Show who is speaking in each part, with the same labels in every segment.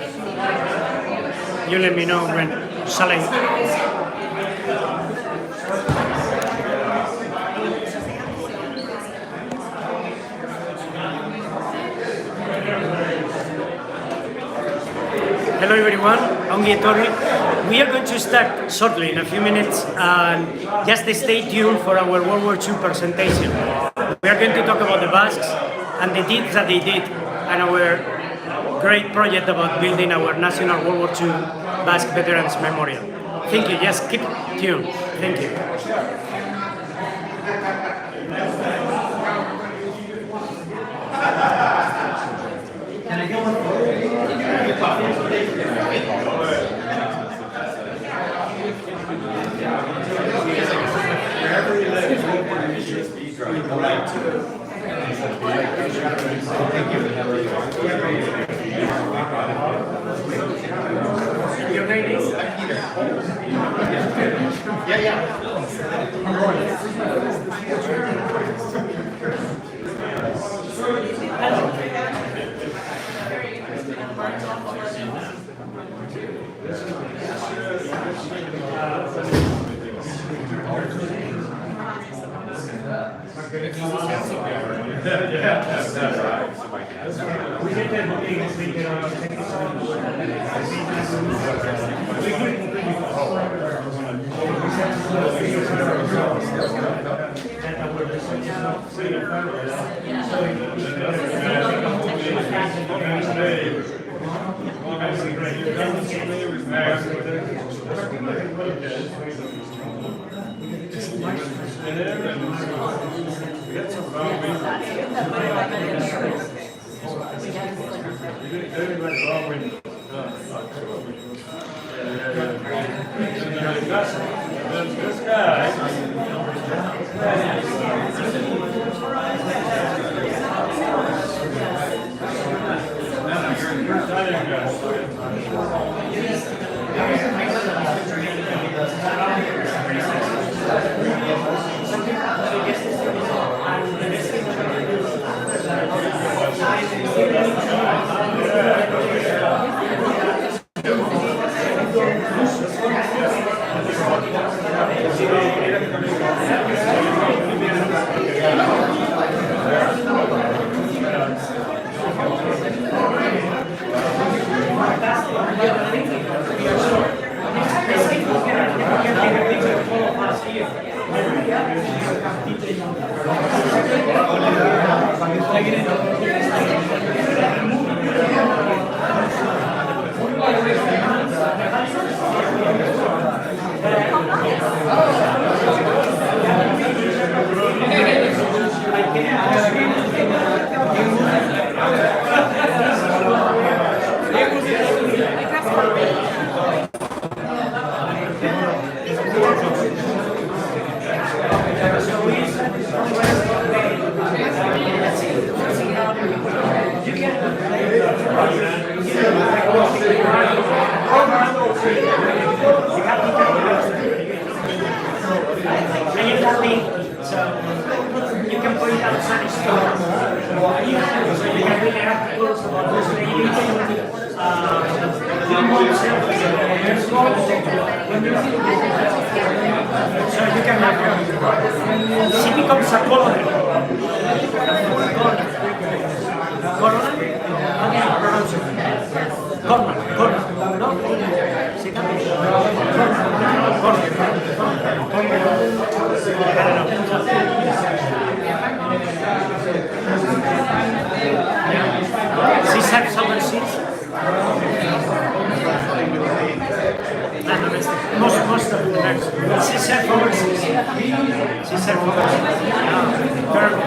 Speaker 1: You let me know when. Shall I? Hello everyone, ongi etorri. We are going to start shortly in a few minutes, and just stay tuned for our World War II presentation. We are going to talk about the Basques and the deeds that they did, and our great project about building our national World War II Basque Veterans Memorial. Thank you, just keep tuned. Thank you. Your name is? Yeah. She becomes a colonel. Corona? How do you pronounce it? Corona. No? She can be. She serves overseas. Most of the next. She serves overseas. Terrible.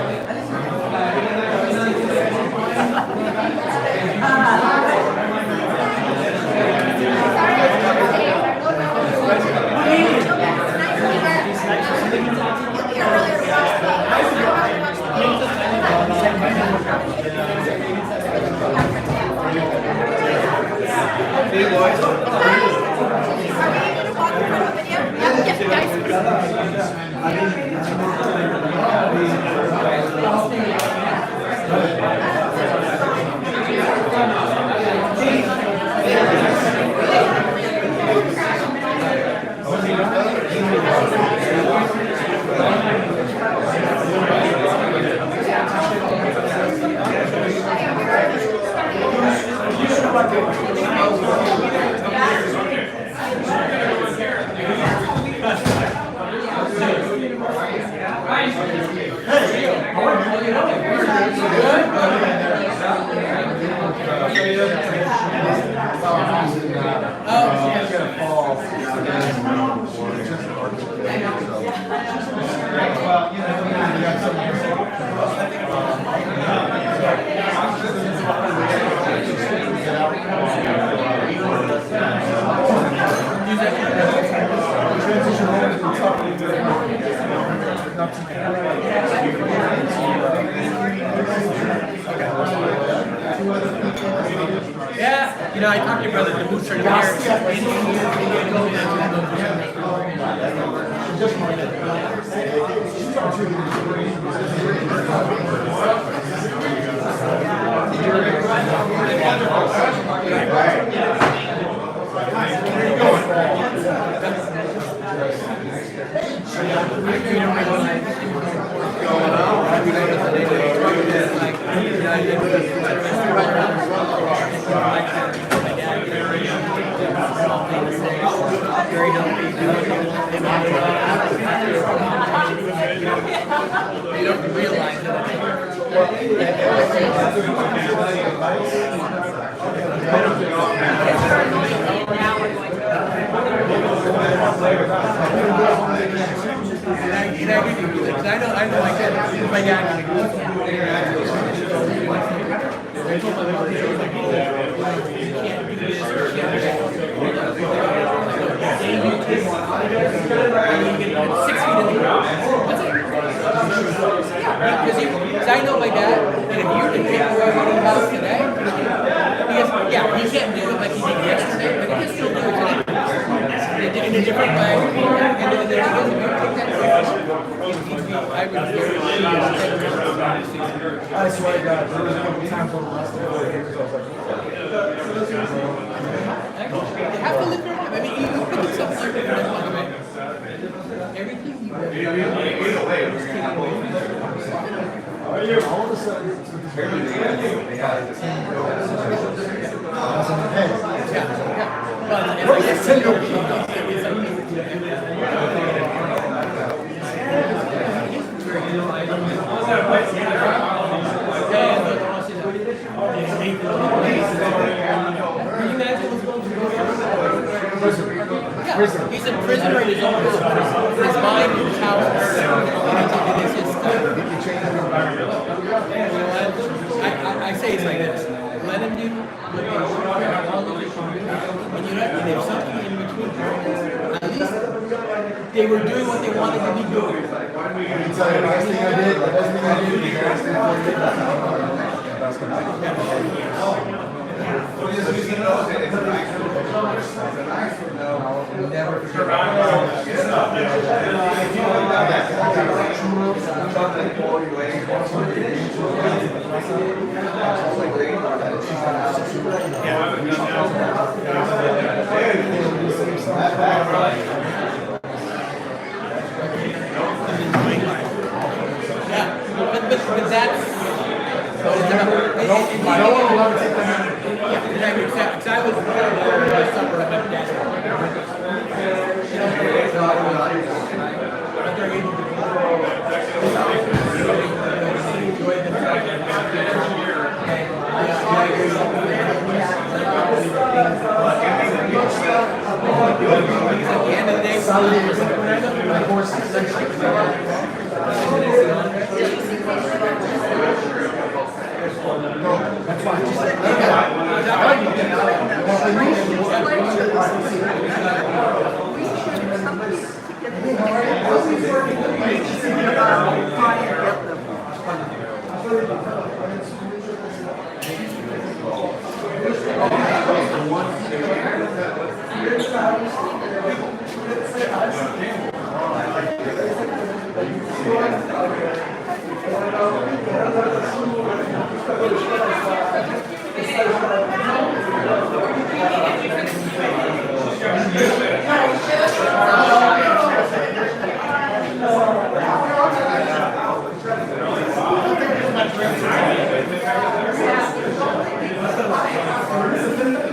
Speaker 2: Yeah, you know, I talked to your brother, the boots are here. You don't realize I know I said my dad. Because I know my dad, and if you can take away what he has today, he can't do it like he did yesterday, but he can still do it today. In a different way. And then if you take that away, I would
Speaker 3: I swear to God, there was a couple times when I was
Speaker 2: you have to live your life. I mean, you put yourself through everything you
Speaker 3: all of a sudden,
Speaker 2: he's a prisoner in his own world. His mind is I say it's like this. Let him do what they want. And there's something in between. At least they were doing what they wanted to be doing.
Speaker 3: I can tell you the best thing I did, never
Speaker 2: But that's
Speaker 3: I don't want to let it take them.
Speaker 2: because I was supper at my dad's. At the end of the day,
Speaker 3: My horse that's fine. Just like that.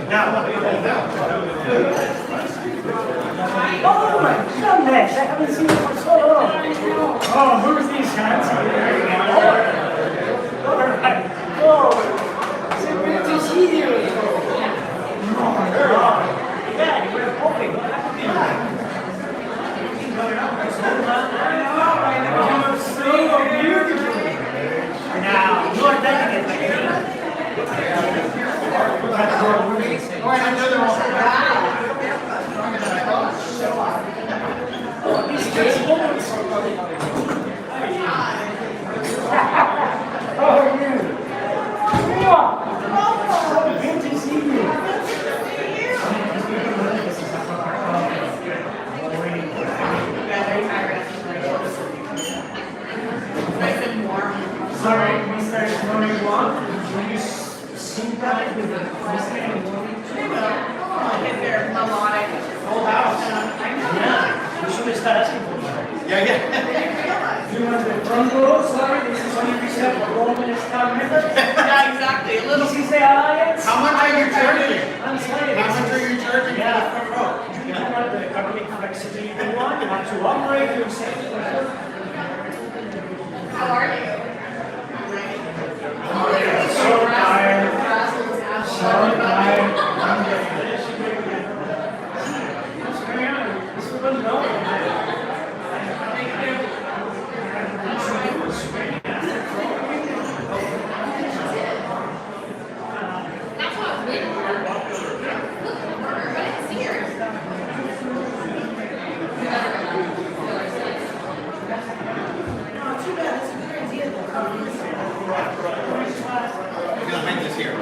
Speaker 1: Oh my goodness, I haven't seen you for so long. Oh, who's these guys? There you go. All right. Oh, it's so good to see you. Oh my God. Yeah, you were hoping. You're so beautiful. Now, you are delicate like me. That's what we're going to say. Oh, these kids moments. How are you? Oh, good to see you. Sorry, Mr. 21. Will you sing that with the first name?
Speaker 2: They're melodic.
Speaker 3: Full house.
Speaker 1: Yeah, you should start asking for it.
Speaker 3: Yeah.
Speaker 1: Do you want the front row? Sorry, this is only reserved for Roman Star members.
Speaker 2: Yeah, exactly. A little.
Speaker 1: This is the alliance.
Speaker 3: How much are you charging?
Speaker 1: I'm sorry.
Speaker 3: How much are you charging?
Speaker 1: Yeah, front row. You want the economic flexibility one, you want to operate yourself.
Speaker 2: How are you?
Speaker 1: So tired. So tired. What's going on? This one no.
Speaker 3: We're gonna make this here.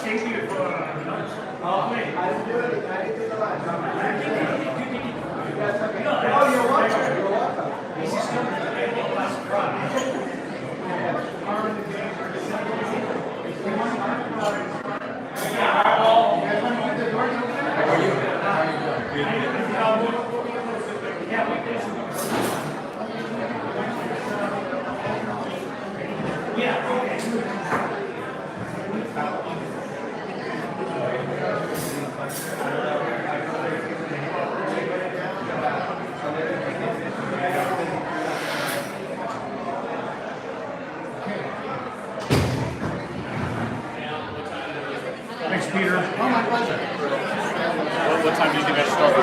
Speaker 1: Thank you for lunch. Oh, wait.
Speaker 3: I didn't do it. I didn't do the last time.
Speaker 1: No,
Speaker 3: Oh, you're welcome. You're welcome.
Speaker 1: this is coming to the last Friday. Thanks, Peter.
Speaker 3: Oh, my pleasure.
Speaker 4: What time do you think I should start?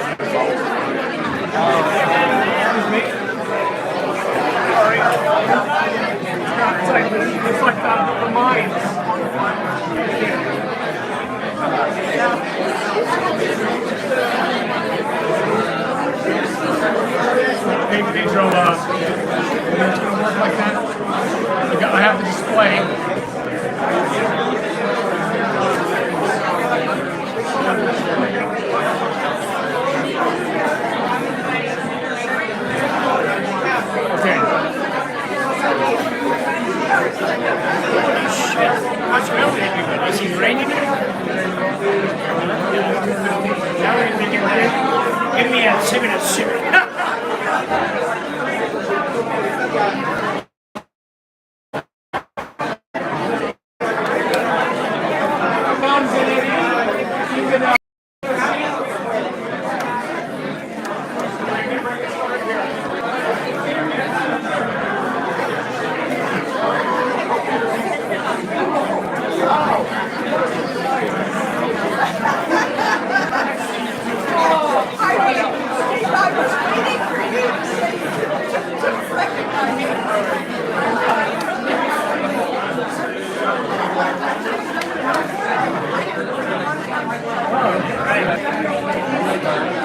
Speaker 1: It's like the mines. They drove it's going to work like that. I have the display. Okay. Is it raining? Now we're going to give me a 7.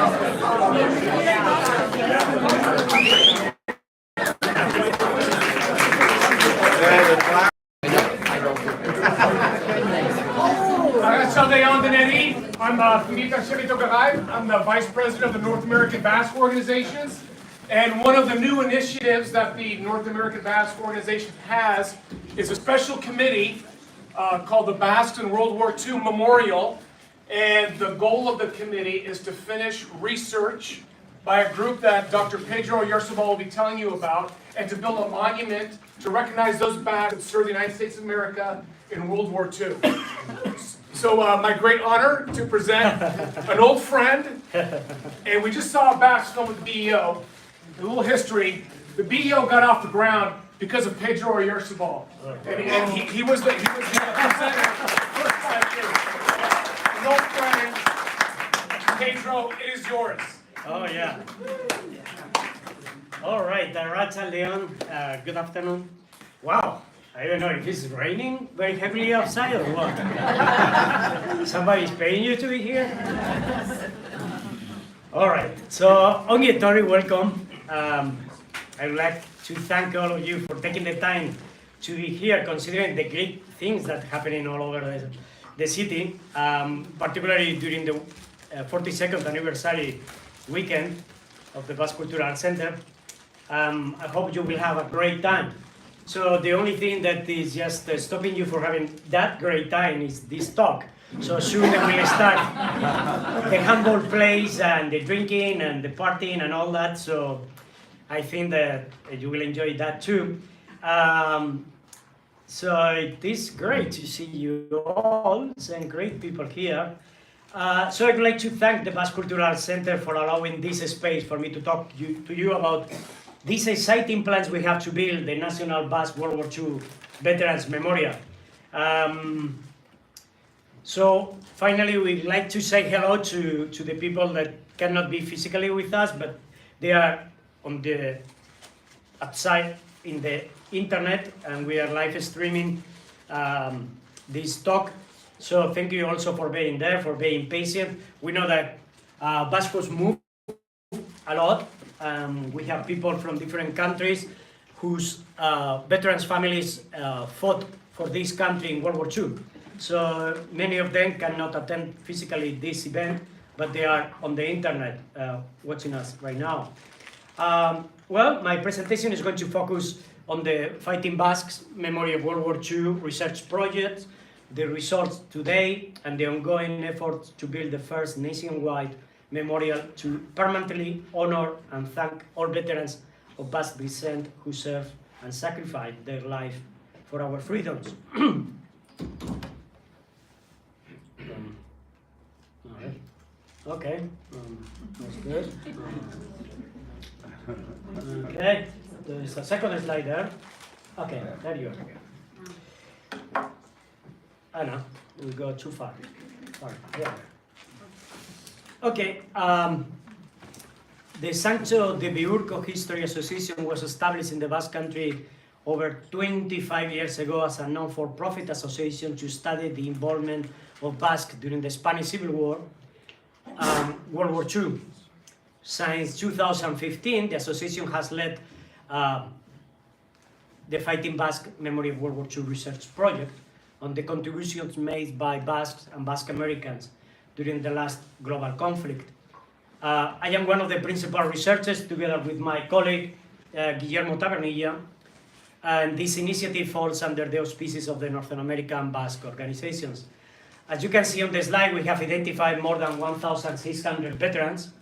Speaker 5: I'm Philippe N.A.B.O. I'm the Vice President of the North American Basque Organizations. And one of the new initiatives that the North American Basque Organization has is a special committee called the Basques in World War II Memorial. And the goal of the committee is to finish research by a group that Dr. Pedro Oyarzabal will be telling you about, and to build a monument to recognize those Basques that served the United States of America in World War II. So my great honor to present an old friend, and we just saw a Basque film with the BEO. A little history: the BEO got off the ground because of Pedro Oyarzabal, and he was the presenter for the first 5 years. An old friend, Pedro, it is yours.
Speaker 1: Oh yeah. All right, Racha Leon. Good afternoon. Wow. I don't know if it's raining very heavily outside or what. Somebody's paying you to be here? All right, so Ongi welcome. I would like to thank all of you for taking the time to be here, considering the great things that are happening all over the city, particularly during the 42nd anniversary weekend of the Basque Cultural Center. I hope you will have a great time. So the only thing that is just stopping you from having that great time is this talk. So soon we'll start the handball plays and the drinking and the partying and all that. So I think that you will enjoy that too. So it is great to see you all, some great people here. So I'd like to thank the Basque Cultural Center for allowing this space for me to talk to you about these exciting plans we have to build the National Basque World War II Veterans Memorial. So finally, we'd like to say hello to the people that cannot be physically with us, but they are on the outside in the internet, and we are live streaming this talk. So thank you also for being there, for being patient. We know that Basques move a lot. We have people from different countries whose veterans' families fought for this country in World War II. So many of them cannot attend physically this event, but they are on the internet watching us right now. Well, my presentation is going to focus on the Fighting Basques Memory of World War II research project, the results today, and the ongoing efforts to build the first nationwide memorial to permanently honor and thank all veterans of Basque descent who served and sacrificed their life for our freedoms. Okay, that's good. Okay, there's a second slide there. Okay, there you are. Oh no, we go too far. Sorry, yeah. Okay, the Sancho de Biurco History Association was established in the Basque Country over 25 years ago as a non-for-profit association to study the involvement of Basque during the Spanish Civil War, World War II. Since 2015, the association has led the Fighting Basque Memory of World War II research project on the contributions made by Basques and Basque Americans during the last global conflict. I am one of the principal researchers together with my colleague Guillermo Tabernilla, and this initiative falls under the auspices of the North American Basque organizations. As you can see on the slide, we have identified more than 1,600 veterans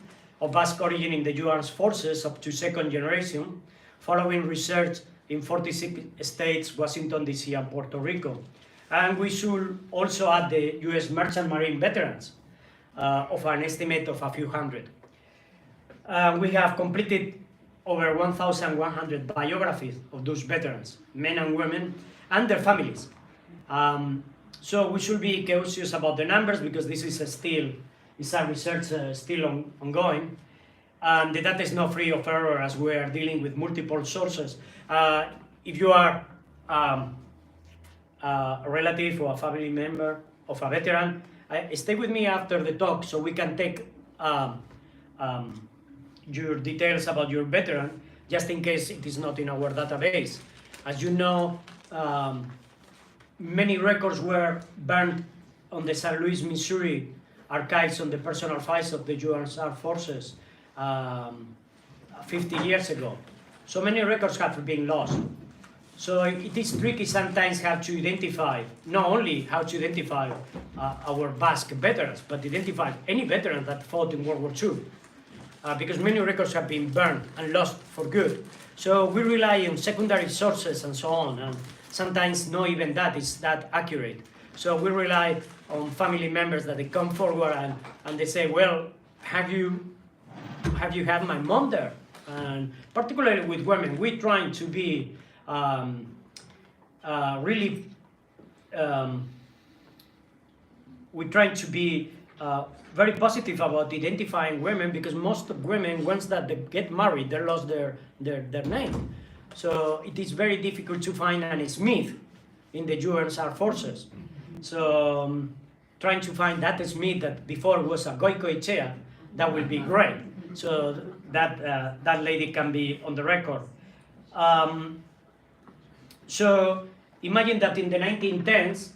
Speaker 1: of Basque origin in the U.S. forces up to second generation, following research in 46 states, Washington, D.C., and Puerto Rico. And we should also add the U.S. Merchant Marine veterans of an estimate of a few hundred. We have completed over 1,100 biographies of those veterans, men and women, and their families. So we should be cautious about the numbers because this is a research still ongoing. The data is not free of error as we are dealing with multiple sources. If you are a relative or a family member of a veteran, stay with me after the talk so we can take your details about your veteran, just in case it is not in our database. As you know, many records were burned on the St. Louis, Missouri archives on the personal files of the U.S. Armed Forces 50 years ago. So many records have been lost. So it is tricky sometimes how to identify, not only how to identify our Basque veterans, but identify any veteran that fought in World War II. Because many records have been burned and lost for good. So we rely on secondary sources and so on, and sometimes not even that is that accurate. So we rely on family members that they come forward and they say, well, have you had my mom there? And particularly with women, we're trying to be very positive about identifying women, because most of women, once that they get married, they lost their name. So it is very difficult to find an Smith in the U.S. Armed Forces. So trying to find that Smith that before was a Goicoechea, that will be great. So that lady can be on the record. So imagine that in the 1910s,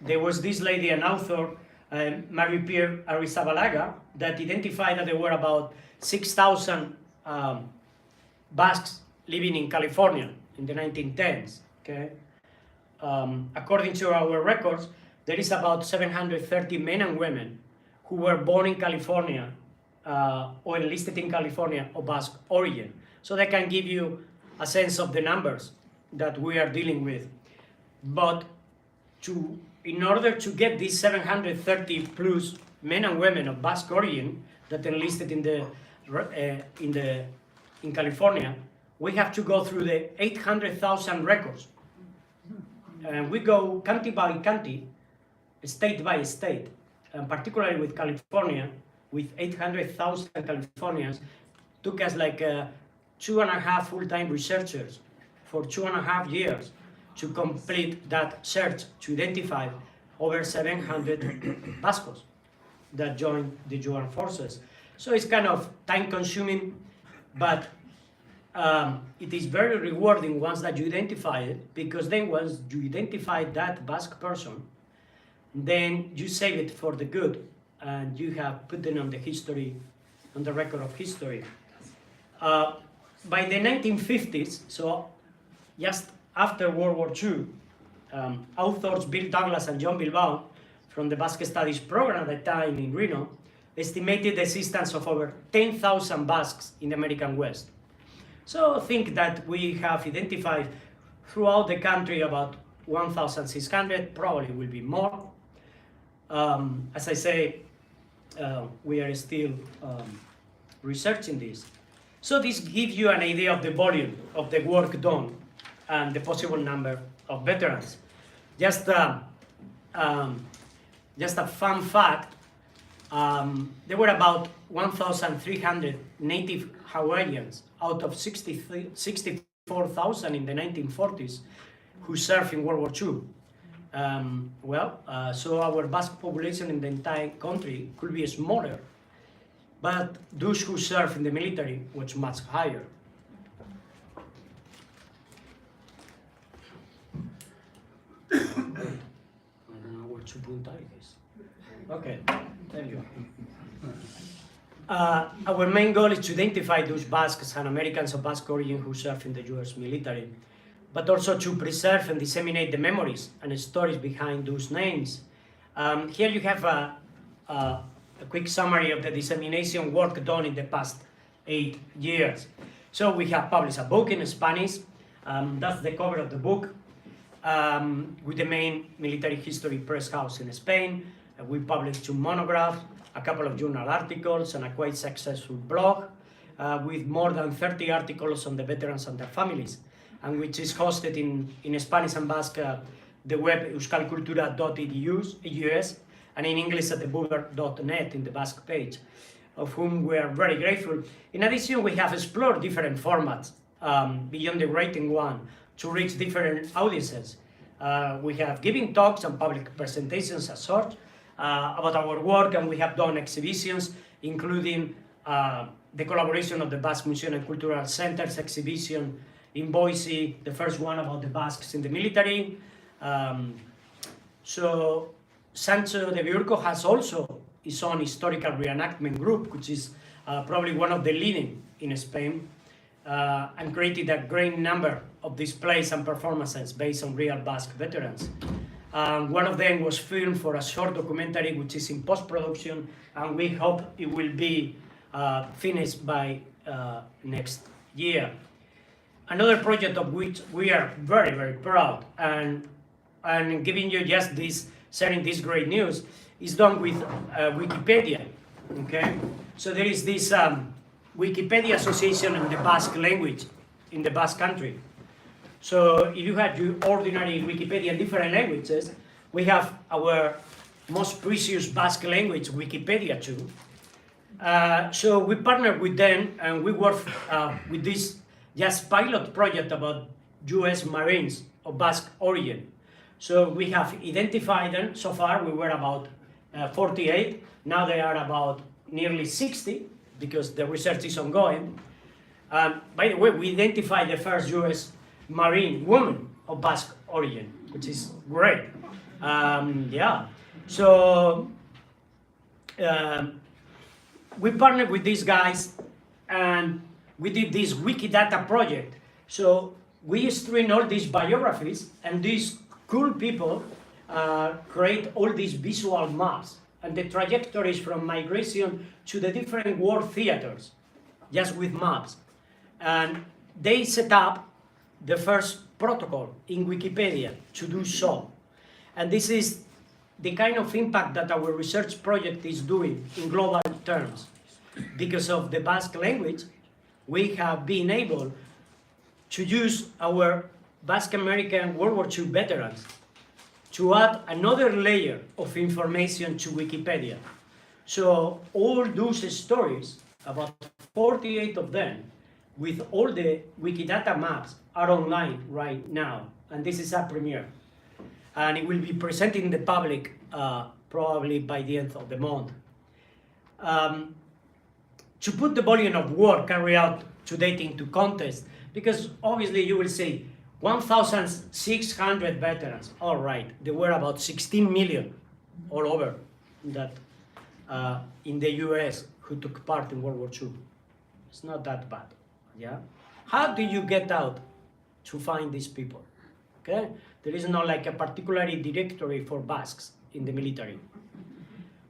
Speaker 1: there was this lady, an author, Marie-Pierre Arrizabalaga, that identified that there were about 6,000 Basques living in California in the 1910s. Okay? According to our records, there is about 730 men and women who were born in California or enlisted in California of Basque origin. So they can give you a sense of the numbers that we are dealing with. But in order to get these 730 plus men and women of Basque origin that enlisted in California, we have to go through the 800,000 records. And we go county by county, state by state, and particularly with California, with 800,000 Californians, took us like 2.5 full-time researchers for 2.5 years to complete that search, to identify over 700 Basques that joined the U.S. forces. So it's kind of time-consuming, but it is very rewarding once that you identify it, because then once you identify that Basque person, then you save it for the good, and you have put it on the history, on the record of history. By the 1950s, so just after World War II, authors Bill Douglas and John Bilbao from the Basque Studies program at the time in Reno estimated the existence of over 10,000 Basques in the American West. So think that we have identified throughout the country about 1,600, probably will be more. As I say, we are still researching this. So this gives you an idea of the volume of the work done and the possible number of veterans. Just a fun fact, there were about 1,300 native Hawaiians out of 64,000 in the 1940s who served in World War II. So our Basque population in the entire country could be smaller, but those who served in the military was much higher. I don't know where to put this. Okay, there you go. Our main goal is to identify those Basques and Americans of Basque origin who served in the US military, but also to preserve and disseminate the memories and stories behind those names. Here you have a quick summary of the dissemination work done in the past 8 years. So we have published a book in Spanish. That's the cover of the book, with the main military history press house in Spain. We published 2 monographs, a couple of journal articles, and a quite successful blog with more than 30 articles on the veterans and their families, and which is hosted in Spanish and Basque, the web euskalcultura.edu, and in English at thebuber.net in the Basque page, of whom we are very grateful. In addition, we have explored different formats beyond the written one to reach different audiences. We have given talks and public presentations as such about our work, and we have done exhibitions, including the collaboration of the Basque Museum and Cultural Centers exhibition in Boise, the first one about the Basques in the military. So Sancho de Biurco has also his own historical reenactment group, which is probably one of the leading in Spain, and created a great number of displays and performances based on real Basque veterans. One of them was filmed for a short documentary which is in post-production, and we hope it will be finished by next year. Another project of which we are very, very proud, and giving you just this, sharing this great news, is done with Wikipedia, okay? So there is this Wikipedia association in the Basque language, in the Basque country. So if you have your ordinary Wikipedia in different languages, we have our most precious Basque language, Wikipedia too. So we partnered with them, and we work with this just pilot project about US Marines of Basque origin. So we have identified them. So far we were about 48. Now they are about nearly 60 because the research is ongoing. By the way, we identified the first US Marine woman of Basque origin, which is great. Yeah. So we partnered with these guys, and we did this Wikidata project. So we stream all these biographies, and these cool people create all these visual maps and the trajectories from migration to the different war theaters, just with maps. And they set up the first protocol in Wikipedia to do so. And this is the kind of impact that our research project is doing in global terms. Because of the Basque language, we have been able to use our Basque American World War II veterans to add another layer of information to Wikipedia. So all those stories, about 48 of them, with all the Wikidata maps, are online right now. And this is a premiere. And it will be presented in the public probably by the end of the month. To put the volume of work carried out to date into context, because obviously you will say 1,600 veterans. All right, there were about 16 million all over that in the US who took part in World War II. It's not that bad, yeah? How do you get out to find these people? Okay, there is not like a particularly directory for Basques in the military.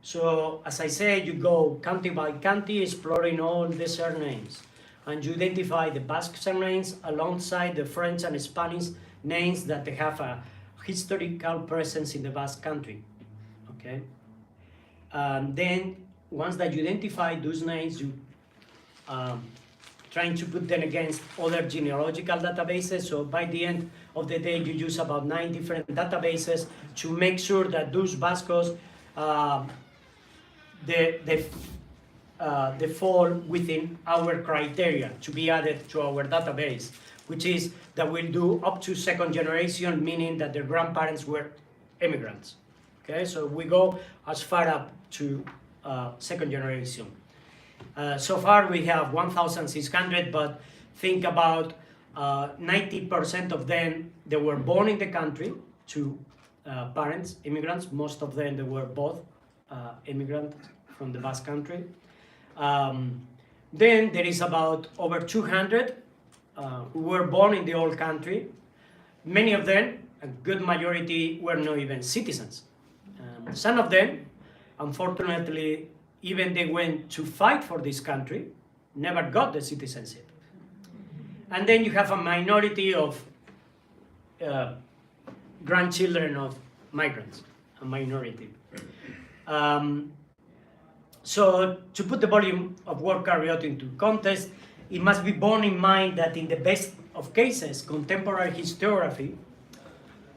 Speaker 1: So, as I said, you go county by county, exploring all the surnames, and you identify the Basque surnames alongside the French and Spanish names that they have a historical presence in the Basque country, okay? Then, once that you identify those names, you trying to put them against other genealogical databases. So by the end of the day, you use about 9 different databases to make sure that those Basques they fall within our criteria to be added to our database, which is that we'll do up to second generation, meaning that their grandparents were immigrants. Okay, so we go as far up to second generation. So far we have 1,600, but think about 90% of them, they were born in the country to parents, immigrants. Most of them, they were both immigrants from the Basque country. Then there is about over 200 who were born in the old country. Many of them, a good majority, were not even citizens. Some of them, unfortunately, even they went to fight for this country, never got the citizenship. And then you have a minority of grandchildren of migrants, a minority. So to put the volume of work carried out into context, it must be borne in mind that in the best of cases, contemporary historiography,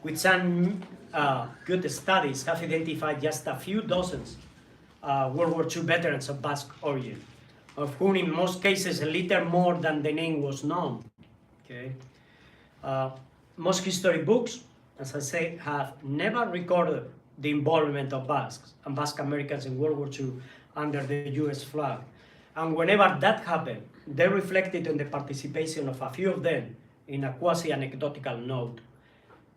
Speaker 1: with some good studies, have identified just a few dozens World War II veterans of Basque origin, of whom in most cases a little more than the name was known. Okay, most history books, as I say, have never recorded the involvement of Basques and Basque Americans in World War II under the US flag. And whenever that happened, they reflected on the participation of a few of them in a quasi-anecdotal note.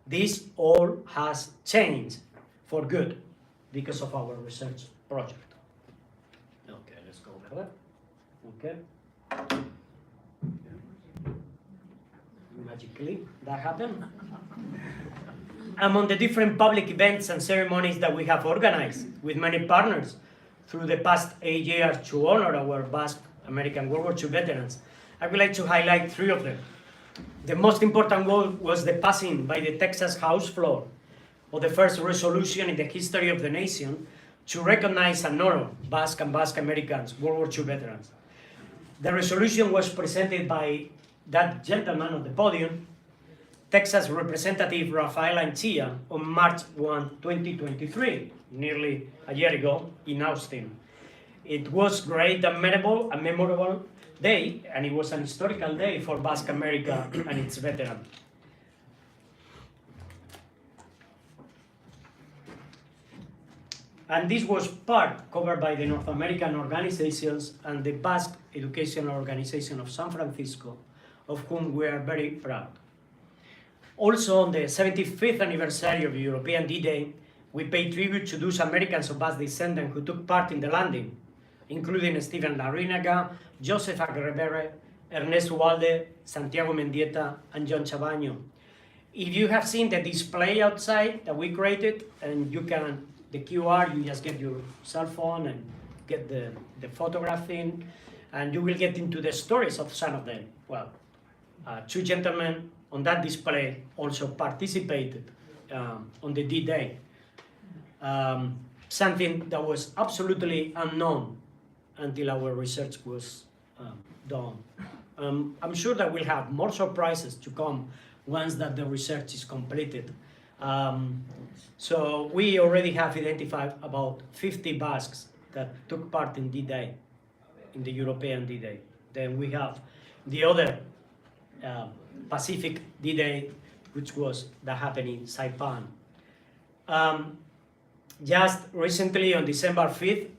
Speaker 1: This all has changed for good because of our research project. Okay, let's go over there. Okay. Magically, that happened. Among the different public events and ceremonies that we have organized with many partners through the past 8 years to honor our Basque American World War II veterans, I would like to highlight 3 of them. The most important one was the passing by the Texas House floor of the first resolution in the history of the nation to recognize and honor Basque and Basque Americans, World War II veterans. The resolution was presented by that gentleman on the podium, Texas Representative Rafael Anchilla, on March 1, 2023, nearly a year ago in Austin. It was great and memorable day, and it was an historical day for Basque America and its veterans. And this was part covered by the North American organizations and the Basque Educational Organization of San Francisco, of whom we are very proud. Also, on the 75th anniversary of European D-Day, we pay tribute to those Americans of Basque descent who took part in the landing, including Stephen Larrinaga, Joseph Aguirre, Ernest Ubalde, Santiago Mendieta, and John Chabaño. If you have seen the display outside that we created, and you can, the QR, you just get your cell phone and get the photograph in, and you will get into the stories of some of them. Well, 2 gentlemen on that display also participated on the D-Day. Something that was absolutely unknown until our research was done. I'm sure that we'll have more surprises to come once that the research is completed. So we already have identified about 50 Basques that took part in D-Day, in the European D-Day. Then we have the other Pacific D-Day, which was that happened in Saipan. Just recently, on December 5th,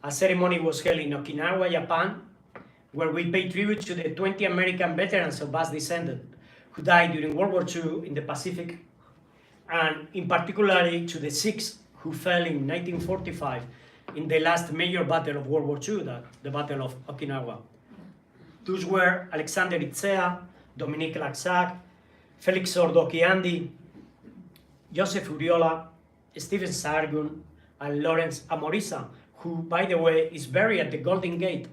Speaker 1: a ceremony was held in Okinawa, Japan, where we paid tribute to the 20 American veterans of Basque descent who died during World War II in the Pacific, and in particular to the 6 who fell in 1945 in the last major battle of World War II, the Battle of Okinawa. Those were Alexander Itzea, Dominique Laxac, Felix Ordokiandi, Joseph Uriola, Stephen Sargun, and Lawrence Amorisa, who, by the way, is buried at the Golden Gate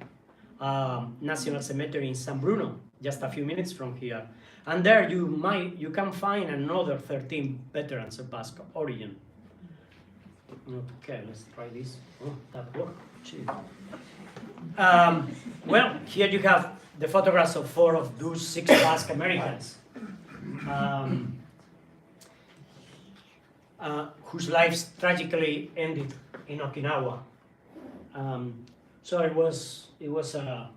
Speaker 1: National Cemetery in San Bruno, just a few minutes from here. And there you can find another 13 veterans of Basque origin. Okay, let's try this. Oh, that worked. Well, here you have the photographs of 4 of those 6 Basque Americans, whose lives tragically ended in Okinawa. So it was a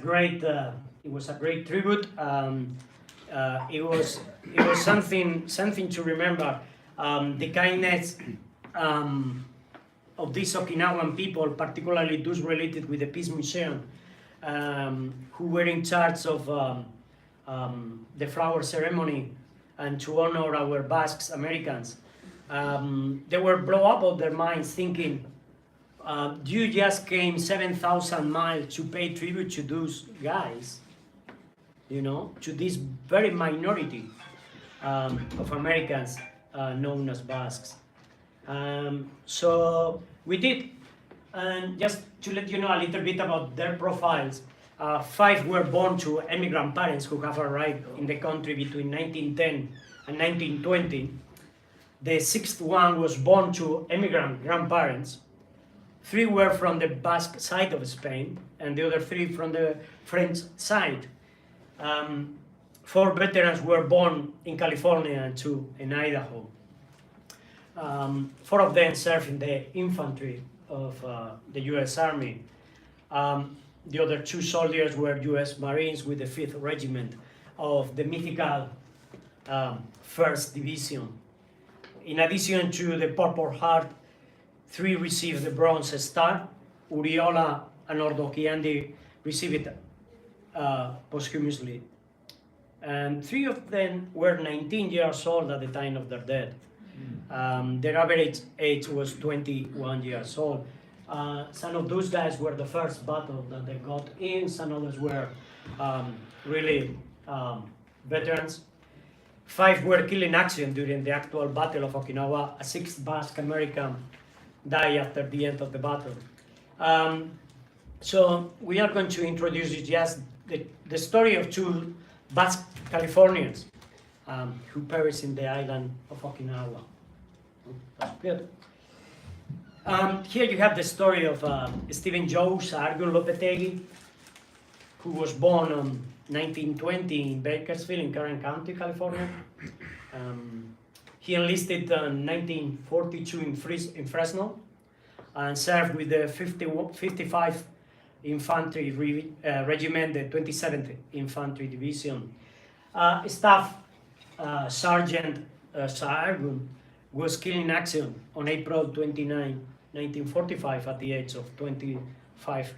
Speaker 1: great tribute. It was something to remember. The kindness of these Okinawan people, particularly those related with the Peace Museum, who were in charge of the flower ceremony and to honor our Basques Americans. They were blown up of their minds thinking, you just came 7,000 miles to pay tribute to those guys, to this very minority of Americans known as Basques. So we did, and just to let you know a little bit about their profiles, 5 were born to immigrant parents who have arrived in the country between 1910 and 1920. The 6th one was born to immigrant grandparents. 3 were from the Basque side of Spain, and the other 3 from the French side. 4 veterans were born in California and 2 in Idaho. 4 of them served in the infantry of the U.S. Army. The other 2 soldiers were U.S. Marines with the 5th Regiment of the mythical 1st Division. In addition to the Purple Heart, 3 received the Bronze Star, Uriola and Ordokiandi received it posthumously. And 3 of them were 19 years old at the time of their death. Their average age was 21 years old. Some of those guys were the first battle that they got in, some others were really veterans. 5 were killed in action during the actual Battle of Okinawa. A 6th Basque American died after the end of the battle. So we are going to introduce you just the story of 2 Basque Californians who perished in the island of Okinawa. That's good. Here you have the story of Stephen Joe Sargon Lopetegui, who was born on 1920 in Bakersfield in Kern County, California. He enlisted in 1942 in Fresno and served with the 55th Infantry Regiment, the 27th Infantry Division. Staff Sergeant Sargon was killed in action on April 29, 1945 at the age of 25.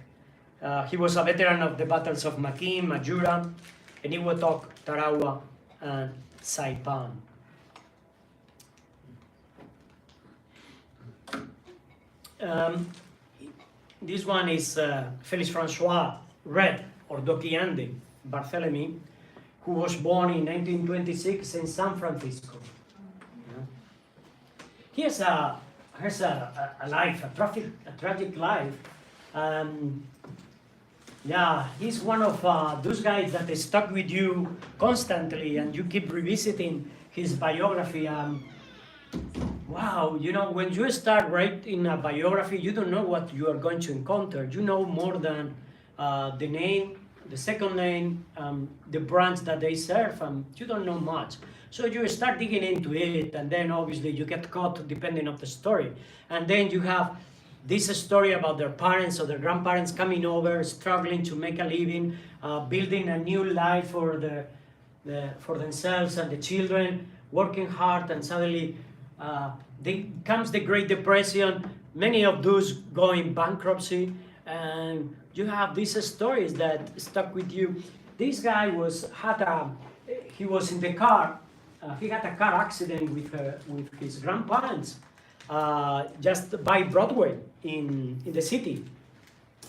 Speaker 1: He was a veteran of the battles of Makin, Majura, Eniwetok, Tarawa, and Saipan. This one is Félix Francois Red, or Dokiande Barthélemy, who was born in 1926 in San Francisco. He has a life, a tragic life. Yeah, he's one of those guys that is stuck with you constantly, and you keep revisiting his biography. Wow, you know, when you start writing a biography, you don't know what you are going to encounter. You know more than the name, the second name, the branch that they serve, and you don't know much. So you start digging into it, and then obviously you get caught depending on the story. And then you have this story about their parents or their grandparents coming over, struggling to make a living, building a new life for for themselves and the children, working hard, and suddenly comes the Great Depression. Many of those go in bankruptcy, and you have these stories that stuck with you. This guy he was in the car. He had a car accident with his grandparents just by Broadway in the city,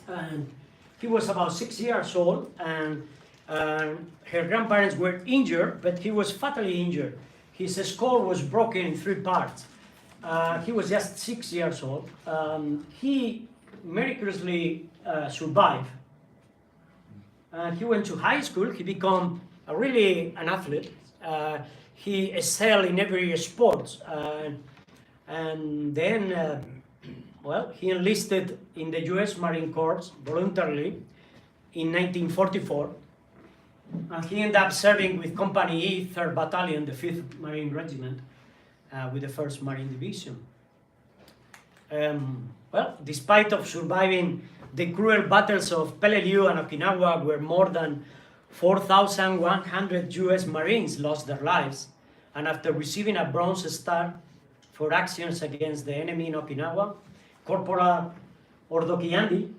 Speaker 1: and he was about 6 years old, and her grandparents were injured, but he was fatally injured. His skull was broken in 3 parts. He was just 6 years old. He miraculously survived. He went to high school. He became an athlete. He excelled in every sport. And then, he enlisted in the U.S. Marine Corps voluntarily in 1944. And he ended up serving with Company E, 3rd Battalion, the 5th Marine Regiment, with the 1st Marine Division. Despite of surviving the cruel battles of Peleliu and Okinawa, where more than 4,100 U.S. Marines lost their lives, and after receiving a Bronze Star for actions against the enemy in Okinawa, Corporal Ordokiandi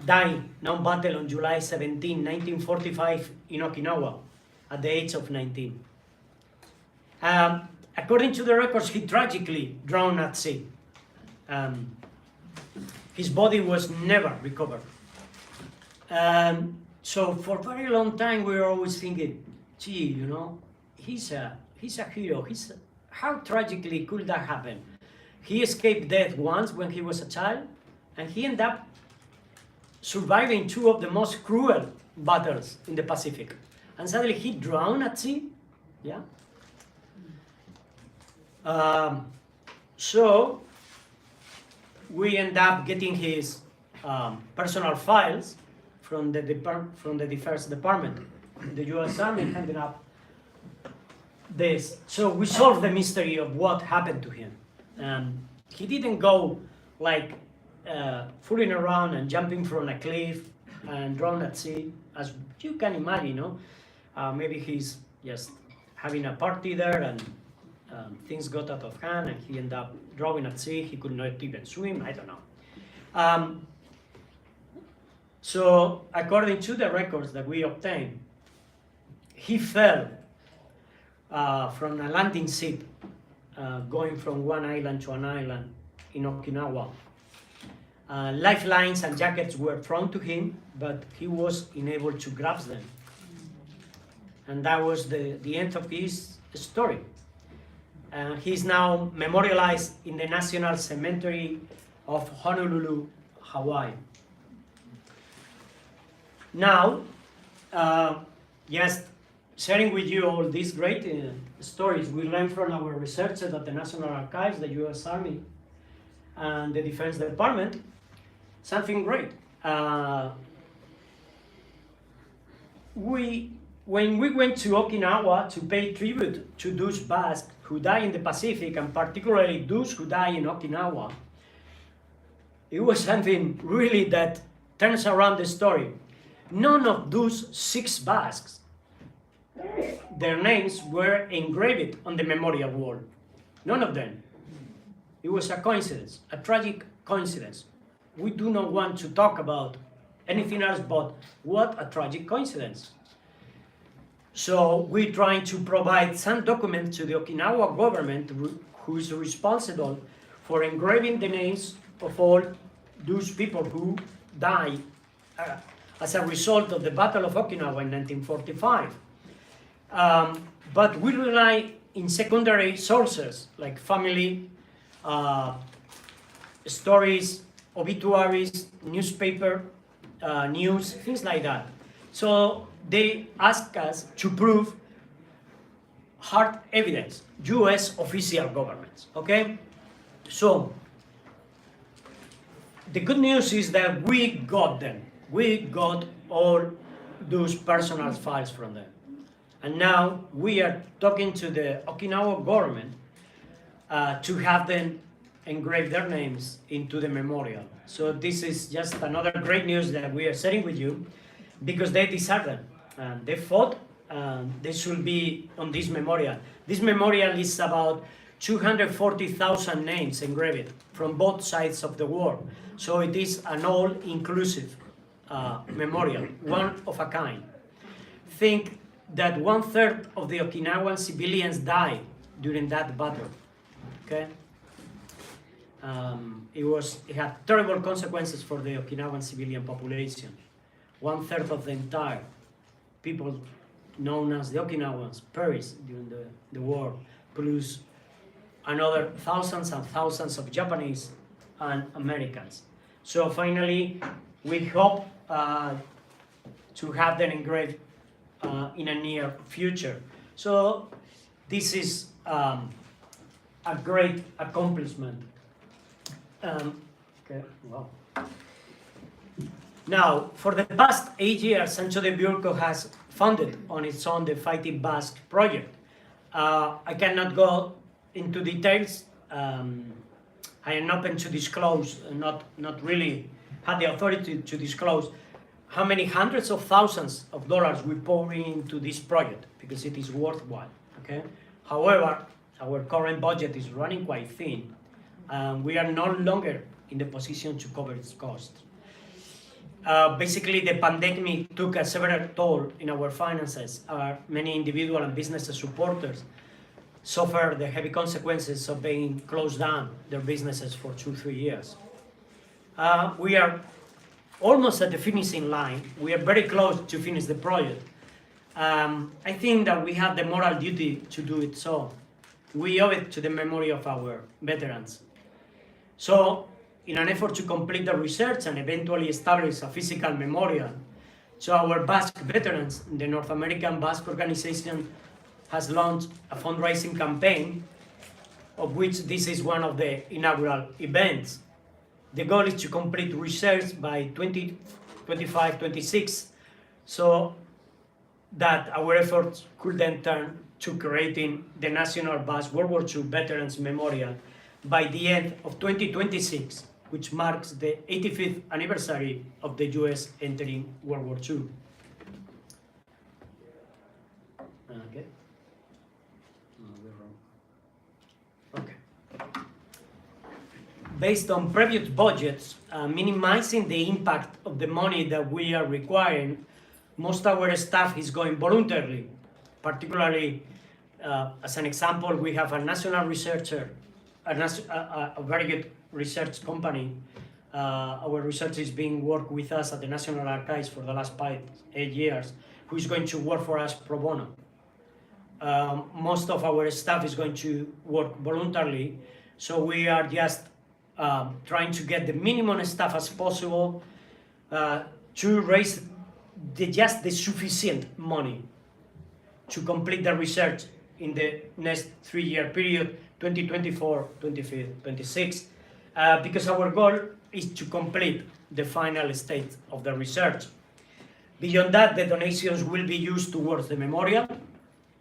Speaker 1: died non-battle on July 17, 1945 in Okinawa at the age of 19. According to the records, he tragically drowned at sea. His body was never recovered. So for a very long time, we were always thinking, gee, you know, he's a hero. How tragically could that happen? He escaped death once when he was a child, and he ended up surviving 2 of the most cruel battles in the Pacific. And suddenly he drowned at sea. Yeah. So we end up getting his personal files from the Defense Department. The U.S. Army handed up this. So we solved the mystery of what happened to him. He didn't go like fooling around and jumping from a cliff and drown at sea, as you can imagine. You know, maybe he's just having a party there and things got out of hand and he ended up drowning at sea. He could not even swim. I don't know. So according to the records that we obtained, he fell from a landing ship going from one island to an island in Okinawa. Lifelines and jackets were thrown to him, but he was unable to grasp them. And that was the end of his story. He's now memorialized in the National Cemetery of Honolulu, Hawaii. Now, just sharing with you all these great stories we learned from our researchers at the National Archives, the U.S. Army, and the Defense Department, something great. When we went to Okinawa to pay tribute to those Basques who died in the Pacific, and particularly those who died in Okinawa, it was something really that turns around the story. None of those 6 Basques, their names were engraved on the memorial wall. None of them. It was a coincidence, a tragic coincidence. We do not want to talk about anything else but what a tragic coincidence. So we're trying to provide some documents to the Okinawa government who is responsible for engraving the names of all those people who died as a result of the Battle of Okinawa in 1945. But we rely in secondary sources like family, stories, obituaries, newspaper, news, things like that. So they ask us to prove hard evidence, US official governments, okay? So the good news is that we got them. We got all those personal files from them. And now we are talking to the Okinawa government to have them engrave their names into the memorial. So this is just another great news that we are sharing with you because they deserve them. They fought, they should be on this memorial. This memorial is about 240,000 names engraved from both sides of the war. So it is an all-inclusive memorial, one of a kind. Think that 1/3 of the Okinawan civilians died during that battle, okay? It had terrible consequences for the Okinawan civilian population. 1/3 of the entire people known as the Okinawans perished during the war, plus another thousands and thousands of Japanese and Americans. So finally, we hope to have them engraved in a near future. So this is a great accomplishment. Okay, wow. Now, for the past 8 years, N.A.B.O has funded on its own the Fighting Basque project. I cannot go into details. I am open to disclose, not really had the authority to disclose how many hundreds of thousands of dollars we pour into this project because it is worthwhile. Okay. However, our current budget is running quite thin. We are no longer in the position to cover its costs. Basically, the pandemic took a severe toll in our finances. Many individual and business supporters suffered the heavy consequences of being closed down their businesses for 2-3 years. We are almost at the finishing line. We are very close to finish the project. I think that we have the moral duty to do it so. We owe it to the memory of our veterans. So, in an effort to complete the research and eventually establish a physical memorial to our Basque veterans, the North American Basque Organization has launched a fundraising campaign, of which this is one of the inaugural events. The goal is to complete research by 2025-26, so that our efforts could then turn to creating the National Basque World War II Veterans Memorial by the end of 2026, which marks the 85th anniversary of the US entering World War II. Okay. Okay. based on previous budgets, minimizing the impact of the money that we are requiring, most of our staff is going voluntarily. Particularly, as an example, we have a national researcher, a very good research company. Our research is being worked with us at the National Archives for the last 8 years, who is going to work for us pro bono. Most of our staff is going to work voluntarily, so we are just trying to get the minimum staff as possible to raise just the sufficient money to complete the research in the next 3-year period, 2024-2026, because our goal is to complete the final stage of the research. Beyond that, the donations will be used towards the memorial.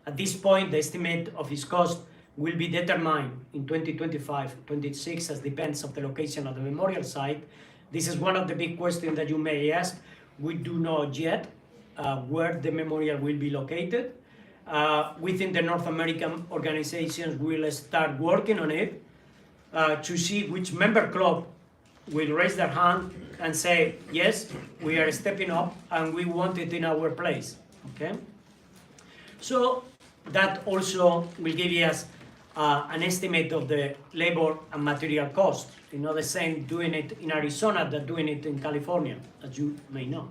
Speaker 1: At this point, the estimate of its cost will be determined in 2025-26, as depends on the location of the memorial site. This is one of the big questions that you may ask. We do not yet where the memorial will be located. Within the North American organizations, we'll start working on it to see which member club will raise their hand and say, yes, we are stepping up and we want it in our place, okay? So that also will give us an estimate of the labor and material cost. You know, the same doing it in Arizona than doing it in California, as you may know.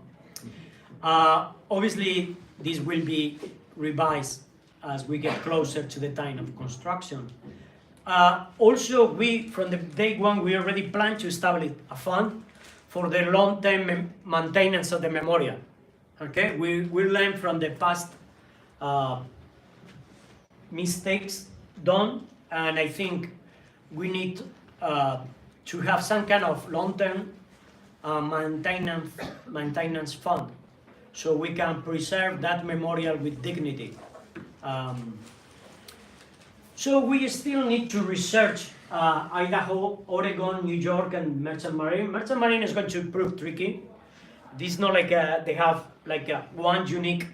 Speaker 1: Obviously, this will be revised as we get closer to the time of construction. Also, from the day one, we already plan to establish a fund for the long-term maintenance of the memorial. Okay, we learned from the past mistakes done, and I think we need to have some kind of long-term maintenance fund, so we can preserve that memorial with dignity. So we still need to research Idaho, Oregon, New York, and Merchant Marine. Merchant Marine is going to prove tricky. This is not like they have like one unique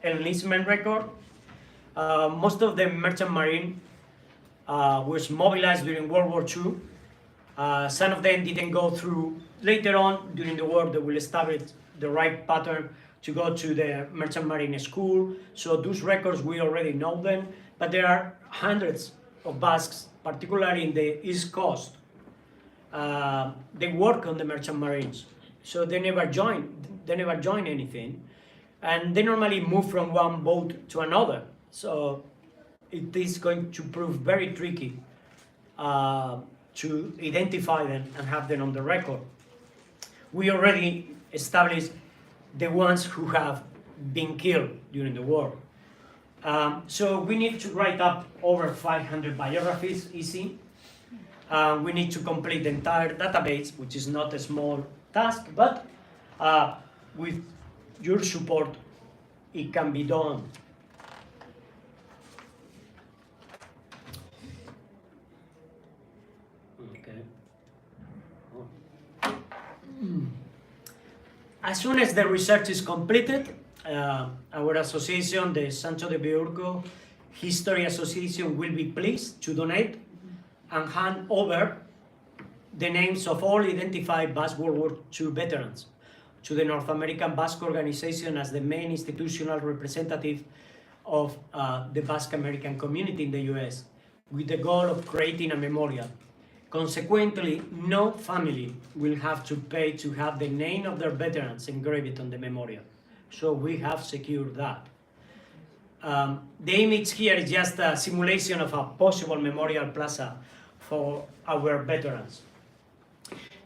Speaker 1: enlistment record. Most of the Merchant Marine was mobilized during World War II. Some of them didn't go through. Later on, during the war, they will establish the right pattern to go to the Merchant Marine School. So those records, we already know them. But there are hundreds of Basques, particularly in the East Coast. They work on the Merchant Marines. So they never join anything. And they normally move from one boat to another. So it is going to prove very tricky to identify them and have them on the record. We already established the ones who have been killed during the war. So we need to write up over 500 biographies, easy. We need to complete the entire database, which is not a small task, but with your support, it can be done. Okay. As soon as the research is completed, our association, the Sancho de Beurco History Association, will be pleased to donate and hand over the names of all identified Basque World War II veterans to the North American Basque Organization as the main institutional representative of the Basque American community in the US, with the goal of creating a memorial. Consequently, no family will have to pay to have the name of their veterans engraved on the memorial. So we have secured that. The image here is just a simulation of a possible memorial plaza for our veterans.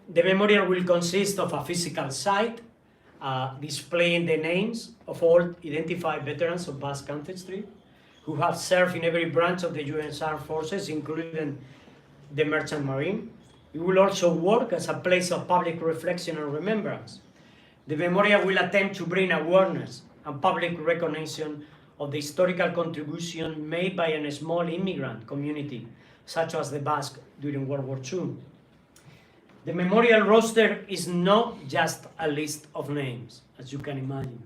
Speaker 1: The memorial will consist of a physical site displaying the names of all identified veterans of Basque ancestry who have served in every branch of the U.S. Armed Forces, including the Merchant Marine. It will also work as a place of public reflection and remembrance. The memorial will attempt to bring awareness and public recognition of the historical contribution made by a small immigrant community, such as the Basque during World War II. The memorial roster is not just a list of names, as you can imagine.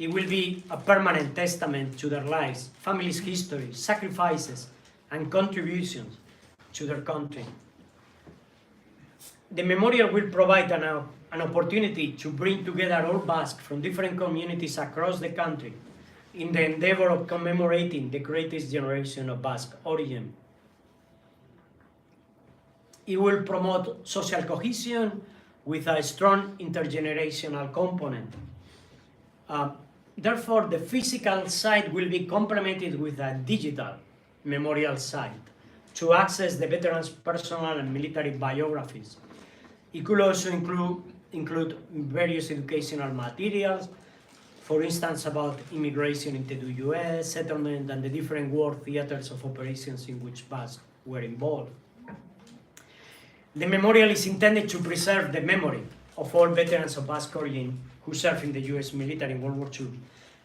Speaker 1: It will be a permanent testament to their lives, families' history, sacrifices, and contributions to their country. The memorial will provide an opportunity to bring together all Basques from different communities across the country in the endeavor of commemorating the greatest generation of Basque origin. It will promote social cohesion with a strong intergenerational component. Therefore, the physical site will be complemented with a digital memorial site to access the veterans' personal and military biographies. It could also include various educational materials, for instance, about immigration into the US, settlement, and the different war theaters of operations in which Basques were involved. The memorial is intended to preserve the memory of all veterans of Basque origin who served in the US military in World War II,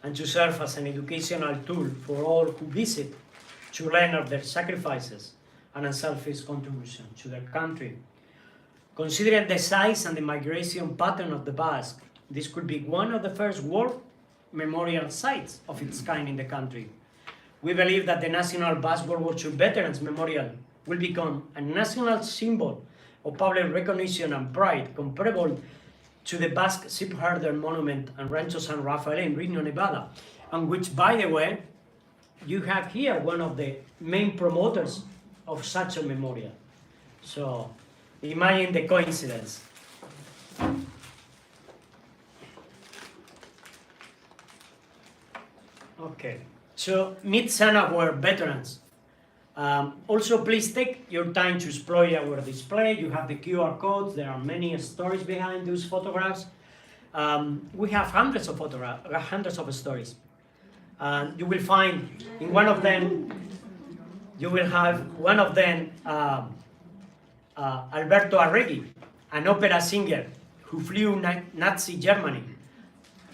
Speaker 1: and to serve as an educational tool for all who visit to learn of their sacrifices and unselfish contribution to their country. Considering the size and the migration pattern of the Basque, this could be one of the first war memorial sites of its kind in the country. We believe that the National Basque World War II Veterans Memorial will become a national symbol of public recognition and pride comparable to the Basque Shipherder Monument and Rancho San Rafael in Reno, Nevada, and which, by the way, you have here one of the main promoters of such a memorial. So imagine the coincidence. Okay, so meet some of our veterans. Also, please take your time to explore our display. You have the QR codes. There are many stories behind those photographs. We have hundreds of stories. You will find in one of them, you will have one of them, Alberto Arregui, an opera singer who flew Nazi Germany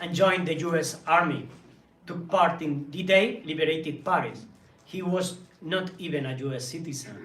Speaker 1: and joined the US Army, took part in D-Day, liberated Paris. He was not even a US citizen.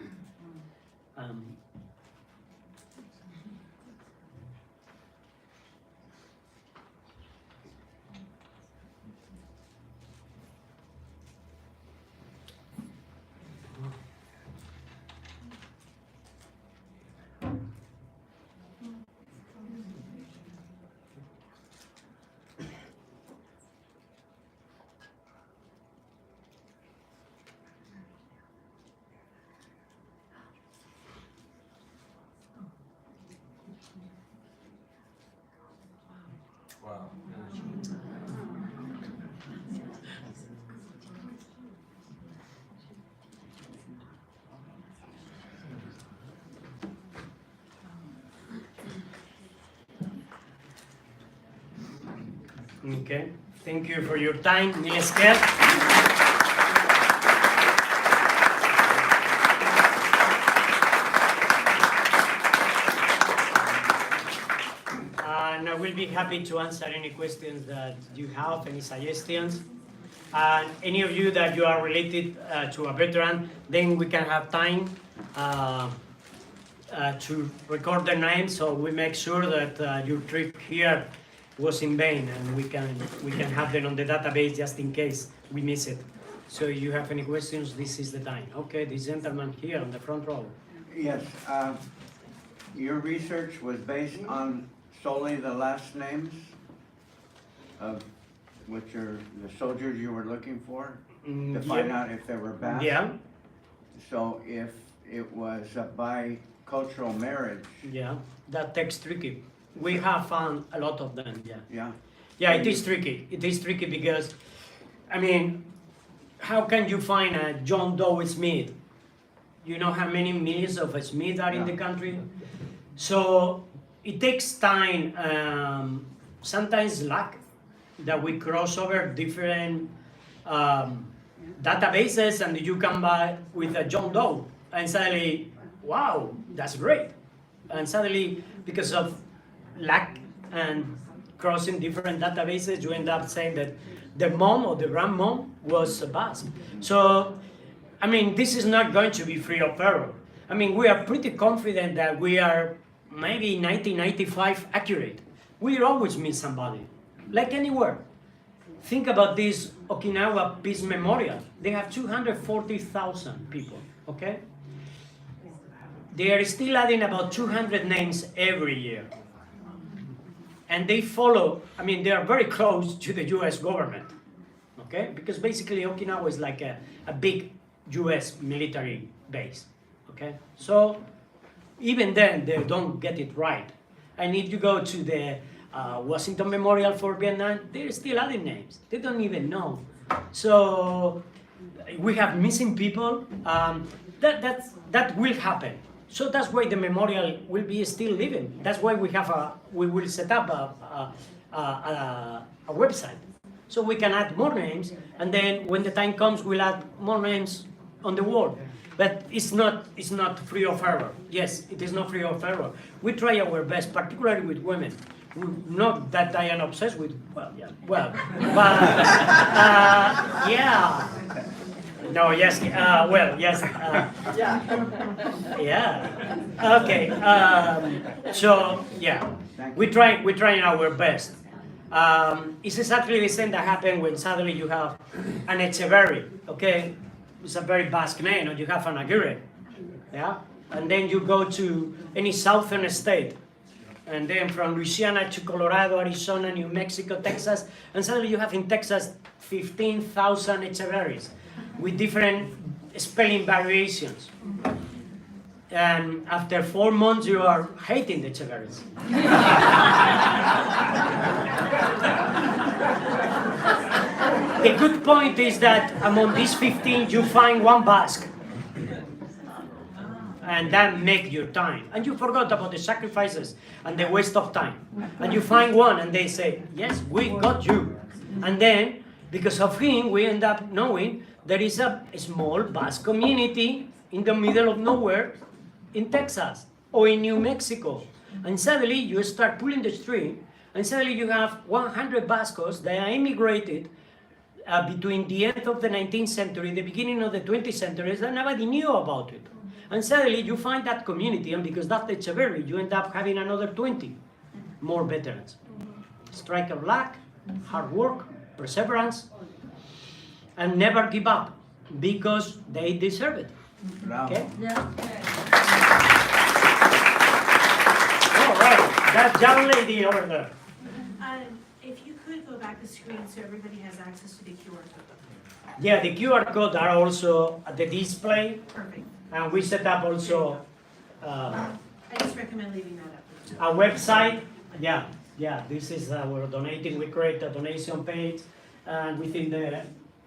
Speaker 3: Wow.
Speaker 1: Okay, thank you for your time, Nilesker. And I will be happy to answer any questions that you have, any suggestions. And any of you that you are related to a veteran, then we can have time to record their name, so we make sure that your trip here was in vain, and we can have them on the database just in case we miss it. So if you have any questions, this is the time. Okay, this gentleman here on the front row.
Speaker 6: Yes, your research was based on solely the last names of which are the soldiers you were looking for to find
Speaker 1: Yeah.
Speaker 6: out if they were Basque?
Speaker 1: Yeah,
Speaker 6: So if it was a bicultural marriage,
Speaker 1: yeah, that takes tricky. We have found a lot of them, yeah.
Speaker 6: yeah?
Speaker 1: Yeah, it is tricky. It is tricky because, I mean, how can you find a John Doe Smith? You know how many millions of Smiths are in the country? So it takes time, sometimes luck, that we cross over different databases and you come back with a John Doe and suddenly, wow, that's great. And suddenly, because of luck and crossing different databases, you end up saying that the mom or the grandmom was a Basque. So, I mean, this is not going to be free of error. I mean, we are pretty confident that we are maybe 1995 accurate. We always miss somebody, like anywhere. Think about this Okinawa Peace Memorial. They have 240,000 people, okay? they are still adding about 200 names every year. And they follow, I mean, they are very close to the US government, okay? Because basically Okinawa is like a big US military base, okay? So even then, they don't get it right. And if you go to the Washington Memorial for Vietnam, they're still adding names. They don't even know. So we have missing people. That will happen. So that's why the memorial will be still living. That's why we will set up a website. So we can add more names, and then when the time comes, we'll add more names on the wall. But it's not free of error. Yes, it is not free of error. We try our best, particularly with women. Not that I am obsessed with, but yeah. No, yes, well, yes. Yeah. Okay. So yeah, we're trying our best. It's exactly the same that happened when suddenly you have an Echeverry. Okay, it's a very Basque name, or you have an Aguirre. Yeah, and then you go to any southern state, and then from Louisiana to Colorado, Arizona, New Mexico, Texas, and suddenly you have in Texas 15,000 Echeverrys with different spelling variations. And after 4 months, you are hating the Echeverrys. The good point is that among these 15, you find one Basque. And that make your time. And you forgot about the sacrifices and the waste of time. And you find one and they say, yes, we got you. And then, because of him, we end up knowing there is a small Basque community in the middle of nowhere in Texas or in New Mexico. And suddenly you start pulling the string, and suddenly you have 100 Basques that are immigrated between the end of the 19th century, the beginning of the 20th century, and nobody knew about it. And suddenly you find that community, and because that's Echeverry, you end up having another 20 more veterans. Strike of luck, hard work, perseverance, and never give up, because they deserve it. Okay?
Speaker 6: Yeah.
Speaker 1: All right, that young lady over there.
Speaker 7: If you could go back the screen so everybody has access to the QR code.
Speaker 1: Yeah, the QR code are also at the display,
Speaker 7: Perfect.
Speaker 1: and we set up also
Speaker 7: I just recommend leaving that up.
Speaker 1: a website. Yeah, this is our donating. We create a donation page, and within the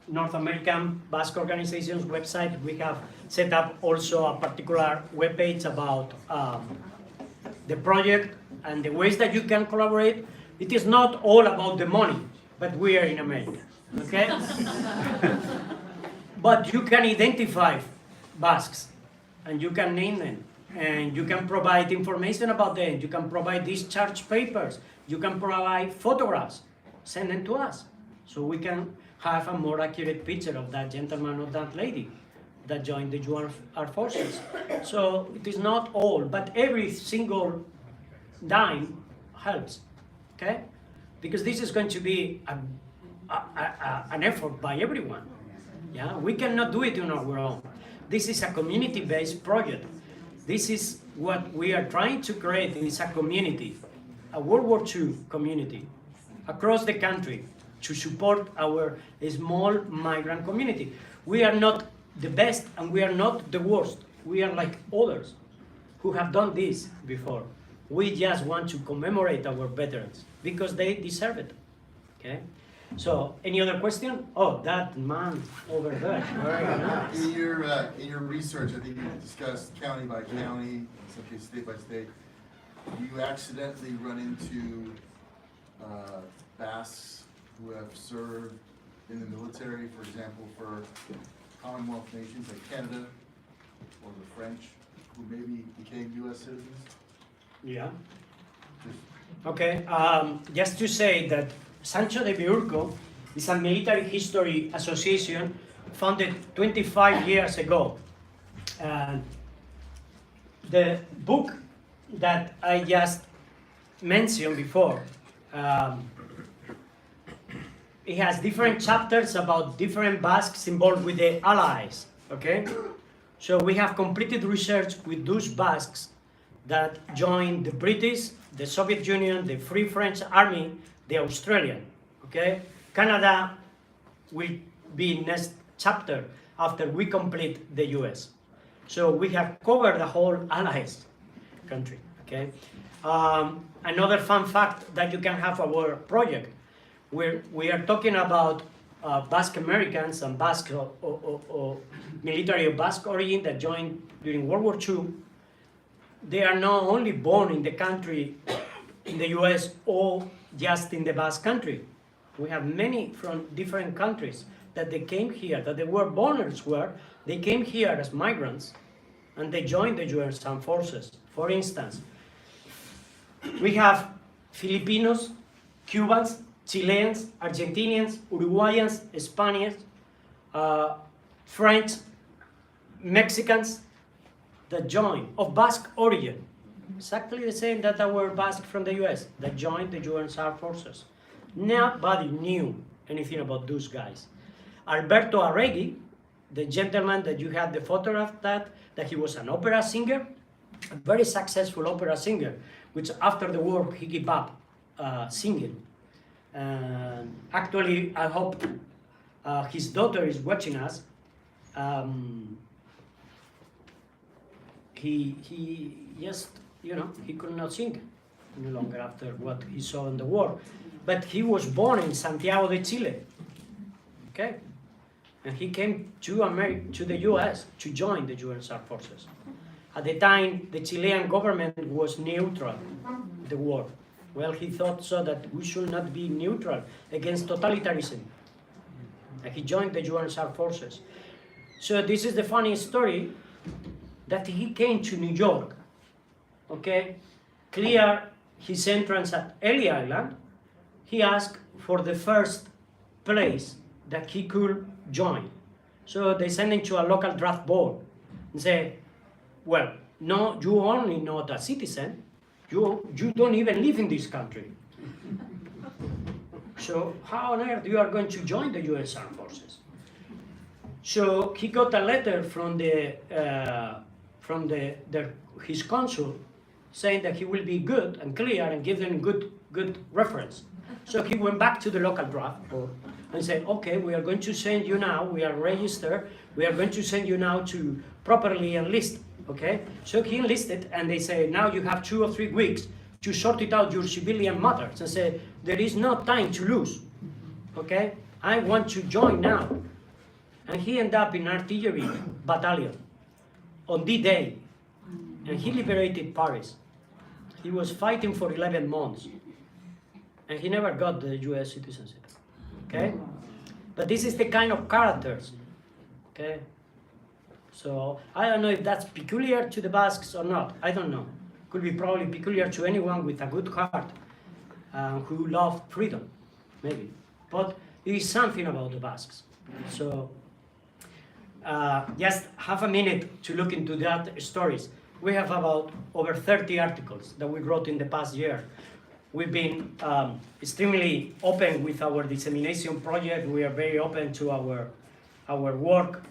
Speaker 1: North American Basque Organization's website, we have set up also a particular webpage about the project and the ways that you can collaborate. It is not all about the money, but we are in America, okay? But you can identify Basques, and you can name them, and you can provide information about them. You can provide discharge papers. You can provide photographs. Send them to us, so we can have a more accurate picture of that gentleman or that lady that joined the U.S. Armed Forces. So it is not all, but every single dime helps, okay? Because this is going to be an effort by everyone. Yeah, we cannot do it on our own. This is a community-based project. This is what we are trying to create. Is a community, a World War II community across the country to support our small migrant community. We are not the best and we are not the worst. We are like others who have done this before. We just want to commemorate our veterans because they deserve it. Okay? So, any other question? Oh, that man over there. Very nice.
Speaker 8: In your research, I think you discussed county by county, in some cases state by state. Do you accidentally run into Basques who have served in the military, for example, for Commonwealth nations like Canada or the French, who maybe became U.S. citizens?
Speaker 1: Yeah. Okay. Just to say that Sancho de Biurco is a military history association founded 25 years ago. The book that I just mentioned before, it has different chapters about different Basques involved with the Allies, okay? So we have completed research with those Basques that joined the British, the Soviet Union, the Free French Army, the Australian, okay? Canada will be next chapter after we complete the US. So we have covered the whole Allies country, okay? Another fun fact that you can have our project, we are talking about Basque Americans and Basque or military of Basque origin that joined during World War II. They are not only born in the country, in the US, or just in the Basque country. We have many from different countries that they came here, that they were born elsewhere, they came here as migrants, and they joined the US Armed Forces. For instance, we have Filipinos, Cubans, Chileans, Argentinians, Uruguayans, Spaniards, French, Mexicans that joined, of Basque origin. Exactly the same that our Basque from the US that joined the US Armed Forces. Nobody knew anything about those guys. Alberto Arregui, the gentleman that you have the photograph that he was an opera singer, a very successful opera singer, which after the war he gave up singing. Actually, I hope his daughter is watching us. He just, he could not sing any longer after what he saw in the war. But he was born in Santiago de Chile, okay? And he came to the US to join the US Armed Forces. At the time, the Chilean government was neutral in the war. Well, he thought so that we should not be neutral against totalitarianism. And he joined the US Armed Forces. So this is the funny story that he came to New York, okay? Clear his entrance at Ellie Island. He asked for the first place that he could join. So they sent him to a local draft board and say, well, no, you only not a citizen, you don't even live in this country. So how on earth you are going to join the US Armed Forces? So he got a letter from his consul saying that he will be good and clear and give them good reference. So he went back to the local draft board and said, okay, we are going to send you now, we are registered, we are going to send you now to properly enlist, okay? So he enlisted and they say, now you have 2 or 3 weeks to sort it out your civilian matters and say, there is no time to lose, okay? I want to join now. And he ended up in artillery battalion on D-Day, and he liberated Paris. He was fighting for 11 months, and he never got the US citizenship, okay? But this is the kind of characters, okay? So I don't know if that's peculiar to the Basques or not, I don't know. Could be probably peculiar to anyone with a good heart who loved freedom, maybe. But it is something about the Basques. So just have a minute to look into that stories. We have about over 30 articles that we wrote in the past year. We've been extremely open with our dissemination project. We are very open to our work.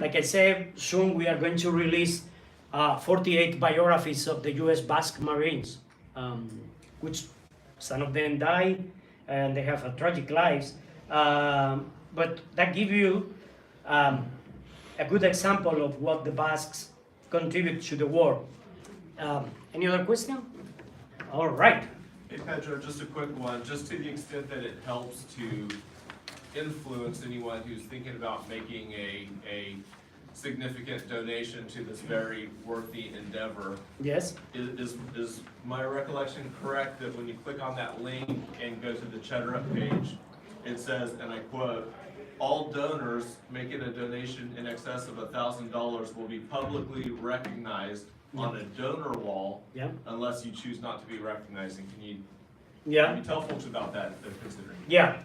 Speaker 1: Like I said, soon we are going to release 48 biographies of the US Basque Marines, which some of them died and they have tragic lives. But that gives you a good example of what the Basques contribute to the war. Any other question? All right.
Speaker 9: Hey Pedro, just a quick one. Just to the extent that it helps to influence anyone who's thinking about making a significant donation to this very worthy endeavor.
Speaker 1: Yes.
Speaker 9: Is my recollection correct that when you click on that link and go to the Cheddar Up page, it says, and I quote, all donors making a donation in excess of $1,000 will be publicly recognized on a donor wall, unless you choose not to be recognized. And can you tell folks about that if they're considering?
Speaker 1: Yeah,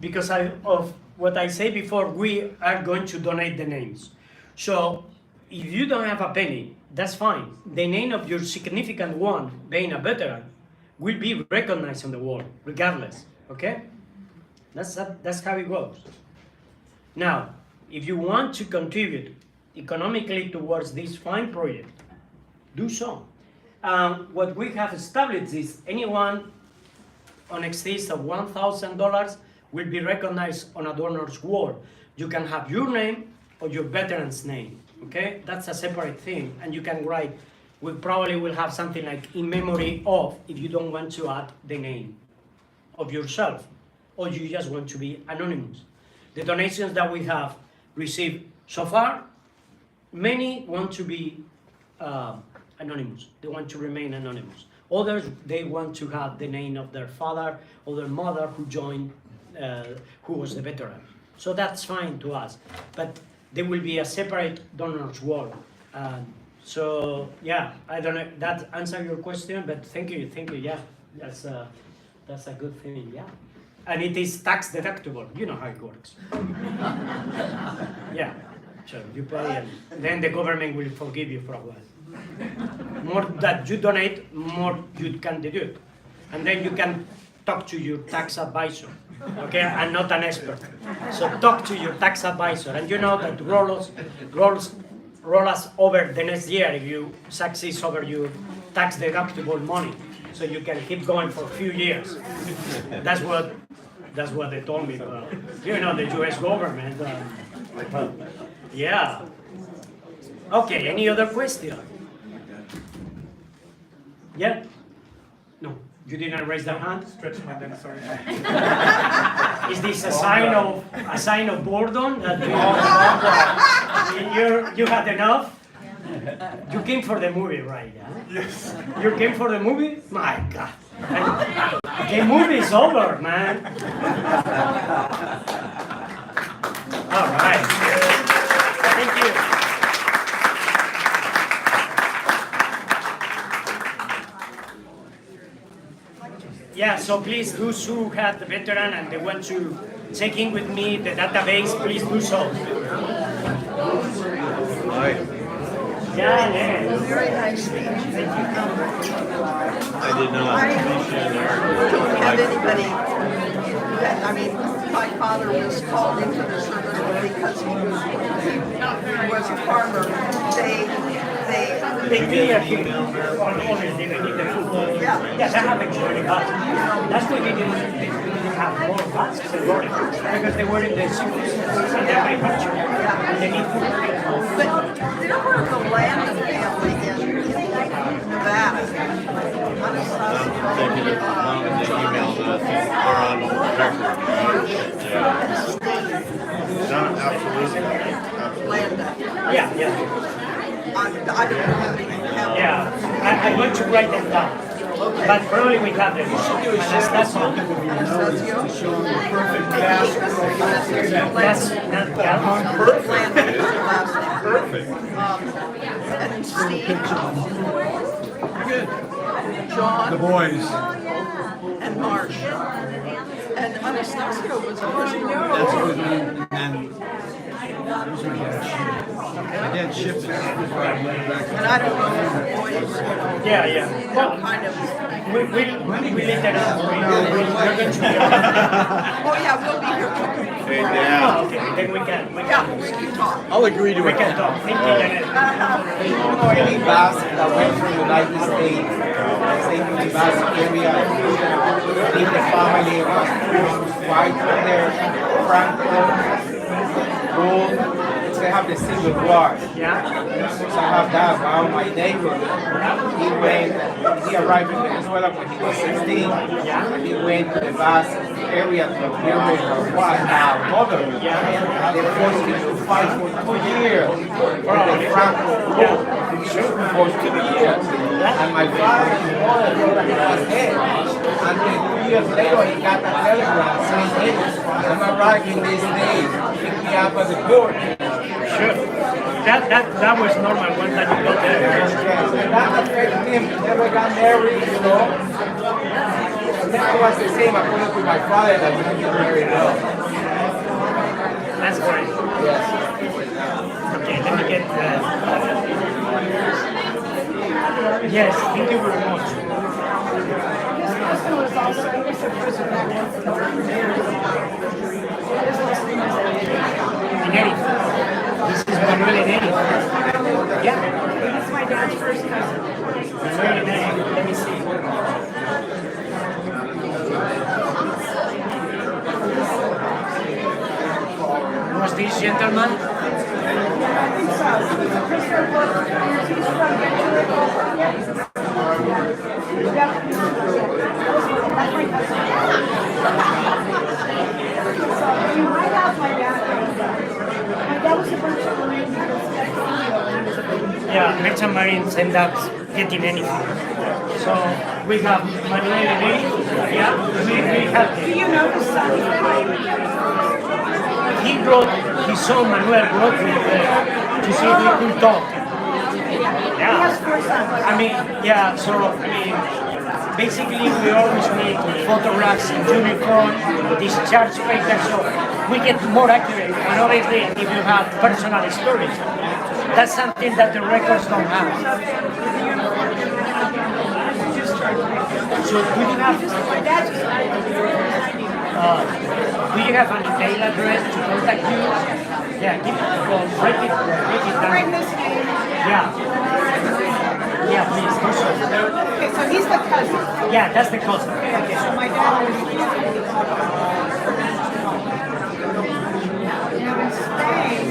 Speaker 1: because of what I said before, we are going to donate the names. So if you don't have a penny, that's fine. The name of your significant one, being a veteran, will be recognized on the wall, regardless, okay? That's how it goes. Now, If you want to contribute economically towards this fine project, do so. What we have established is anyone on excess of $1,000 will be recognized on a donor's wall. You can have your name or your veteran's name, okay? That's a separate thing, and you can write, we probably will have something like in memory of, if you don't want to add the name of yourself, or you just want to be anonymous. The donations that we have received so far, many want to be anonymous. They want to remain anonymous. Others, they want to have the name of their father or their mother who joined, who was the veteran. So that's fine to us. But there will be a separate donors wall. So yeah, I don't know if that answer your question, but thank you, yeah. That's a good thing, yeah. And it is tax deductible, you know how it works. Yeah, so you pay and then the government will forgive you for a while. More that you donate, more you can deduct. And then you can talk to your tax advisor, okay? I'm not an expert. So talk to your tax advisor, and you know that roll us over the next year if you succeed over your tax deductible money. So you can keep going for a few years. That's what they told me. You know, the US government. Yeah. Okay, any other question? Yeah? No, you didn't raise that hand?
Speaker 5: Stretching my neck, sorry.
Speaker 1: Is this a sign of boredom? That you had enough? You came for the movie, right? Yeah?
Speaker 5: Yes.
Speaker 1: You came for the movie? My God. The movie's over, man. All right. Thank you. Yeah, so please, those who had the veteran and they want to check in with me, the database, please do so. Yeah.
Speaker 10: Very nice speech.
Speaker 11: I did not.
Speaker 10: I don't have anybody that, I mean, my father was called into the service because he was a farmer.
Speaker 1: They clear here on honest, they need the food.
Speaker 10: Yeah.
Speaker 1: Yes, that happens very fast. That's why they didn't have more Basques and more because they were in the cities and the agriculture. And they need food.
Speaker 10: But there were the land family in Nevada.
Speaker 11: Thinking of one of the emails that are on record. Yeah. No, absolutely.
Speaker 1: Yeah.
Speaker 10: I don't know how many have.
Speaker 1: Yeah, I'm going to write them down. But probably we have them. That's all. That's not
Speaker 10: Perfect. And Steve. John.
Speaker 8: The boys.
Speaker 10: And Marsh. And Anastasio was a first
Speaker 8: That's a good one. And those are my dad shipped it.
Speaker 10: And I don't know if the boys,
Speaker 1: Yeah. Well,
Speaker 10: kind of.
Speaker 1: we later on. We're going to be
Speaker 10: Oh yeah, we'll be here.
Speaker 11: Hey, Dad.
Speaker 1: okay, then we can
Speaker 10: Yeah, we can talk.
Speaker 8: I'll agree to
Speaker 1: we
Speaker 8: it.
Speaker 1: can talk. Thank you, Janet.
Speaker 12: You know any Basque that went from the United States, say to the Basque area, in the family, white there, Franco, gold, they have the single blood.
Speaker 1: Yeah.
Speaker 12: So I have that. Wow, my neighbor, he arrived in Venezuela when he was 16. He went to the Basque area to hear with her mother. They forced him to fight for 2 years for the Franco rule. For 2 years. And my father and mother thought that he was dead. And then 2 years later, he got a telegram saying, hey, I'm arriving these days. Pick me up at the port.
Speaker 1: Sure. That was normal once that you got there.
Speaker 12: Yes, and that affected him. He never got married, you know. And then I was the same according to my father that we didn't get married at all.
Speaker 1: That's great.
Speaker 12: Yes.
Speaker 1: Okay, let me get yes, thank you very much. N.A.B.O. gentleman? Yeah, merchant marines end up getting anything. So we have Manuel Levy. Yeah, we have.
Speaker 10: Do you know his son?
Speaker 1: He brought his son Manuel brought him there to see if we could talk. Yeah. I mean, yeah. So I mean, basically we always make photographs in uniform, discharge papers, so we get more accurate. And obviously, if you have personal stories, that's something that the records don't have. So do you have? Do you have an email address to contact you? Yeah, give it, well, break it down.
Speaker 10: Bring this name.
Speaker 1: Yeah. Yeah, please, do so.
Speaker 10: Okay, so he's the cousin.
Speaker 1: Yeah, that's the cousin.
Speaker 10: Okay, so my dad was now in Spain,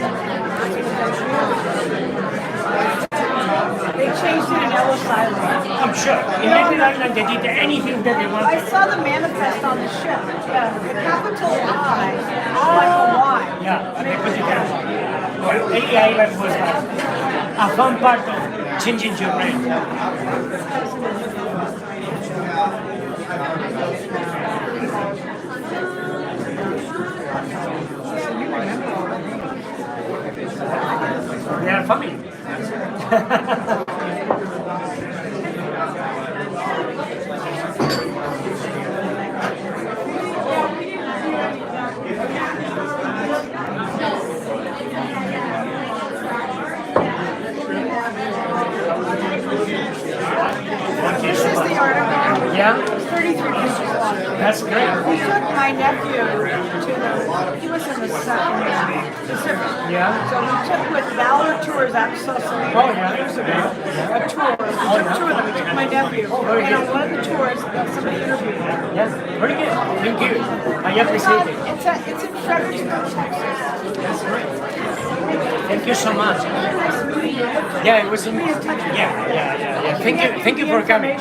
Speaker 10: they changed it in Ellis Island.
Speaker 1: I'm sure. In every island they did anything that they
Speaker 10: I
Speaker 1: wanted.
Speaker 10: saw the manifest on the ship. The capital I, like a Y.
Speaker 1: Yeah, they put it down. Well, every island was a fun part of changing your name. They are family.
Speaker 10: This is the article.
Speaker 1: Yeah,
Speaker 10: 33 pictures long.
Speaker 1: that's great.
Speaker 10: We took my nephew to he was in the second Pacific.
Speaker 1: Yeah.
Speaker 10: So we took with Valor Tours out of Sausalito
Speaker 1: Oh, yeah.
Speaker 10: years ago, a tour. We took two of them. We took my nephew. And on one of the tours, somebody interviewed him.
Speaker 1: Yeah, very good. Thank you. I appreciate it.
Speaker 10: It's in Fredericksburg, Texas.
Speaker 1: That's great. Thank you so much. Yeah, it was in. Yeah. Thank you for coming.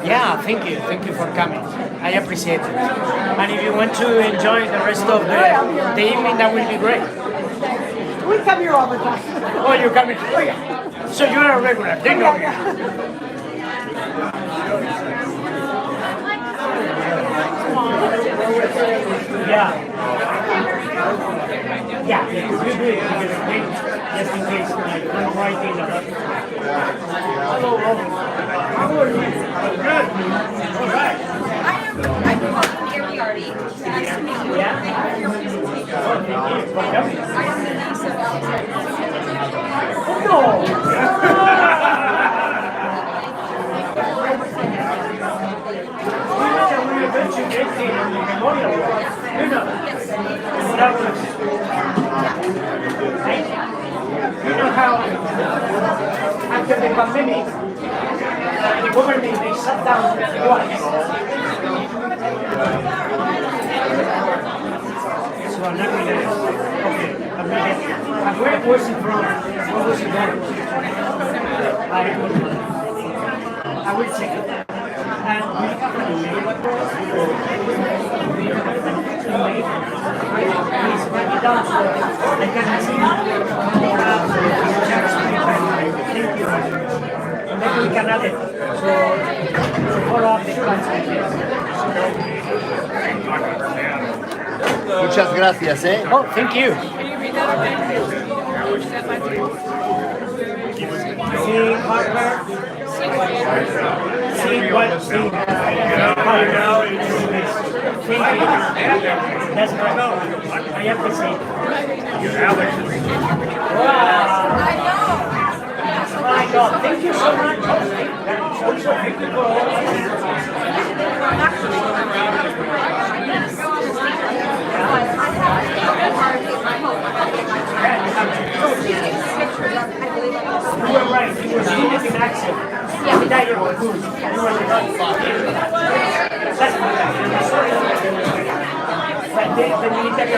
Speaker 1: Yeah, thank you for coming. I appreciate it. And if you want to enjoy the rest of the evening, that will be great.
Speaker 10: We come here all the time.
Speaker 1: Oh, you're coming? Oh, yeah. So you're a regular. They know you. Yeah. Yeah, you do it because just in case I'm writing about. Hello, how are you? Good. All right.
Speaker 13: I'm from Ariardi. Nice to meet you.
Speaker 1: Yeah.
Speaker 13: Thank you for your presentation.
Speaker 1: Oh, thank you for coming.
Speaker 13: I am the niece of Alexander.
Speaker 1: We were going to get the memorial walk. You know, that was. You know how after the pandemic, the government they shut down twice. So I'm not really. Okay, I'm not getting. And where was it from? Where was it from? I will check it. And we have an email address. Please write it down so I can see thank you. And then we can add it. So follow up the class like this.
Speaker 11: Muchas gracias, eh?
Speaker 1: Oh, thank you. See Harper. See what? See Harper. Thank you. That's right. I appreciate it. Wow. My God, thank you so much. Also, thank you for You were right. You were fluent in accent. Yeah, that you were good. You were that's my bad. But the military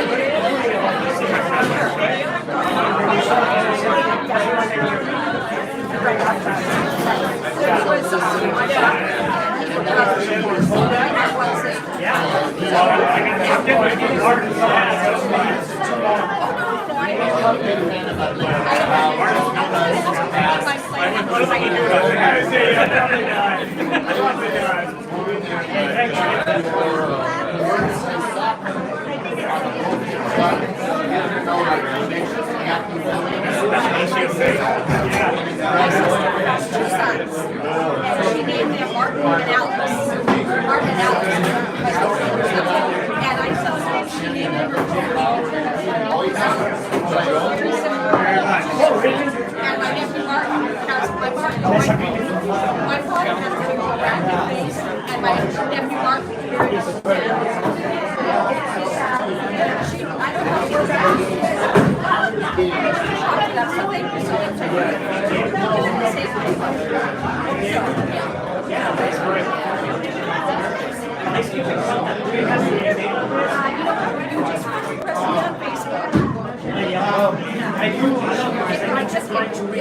Speaker 13: She named them Martin and Alex. Martin and Alex. And I saw that she named them and my nephew Martin has my Martin. My father has a big old round face, and my nephew Martin is I don't know where that's so thank you so much. Say hi. Yeah, that's great. You just press me on Facebook.
Speaker 1: I do.
Speaker 13: I just came in a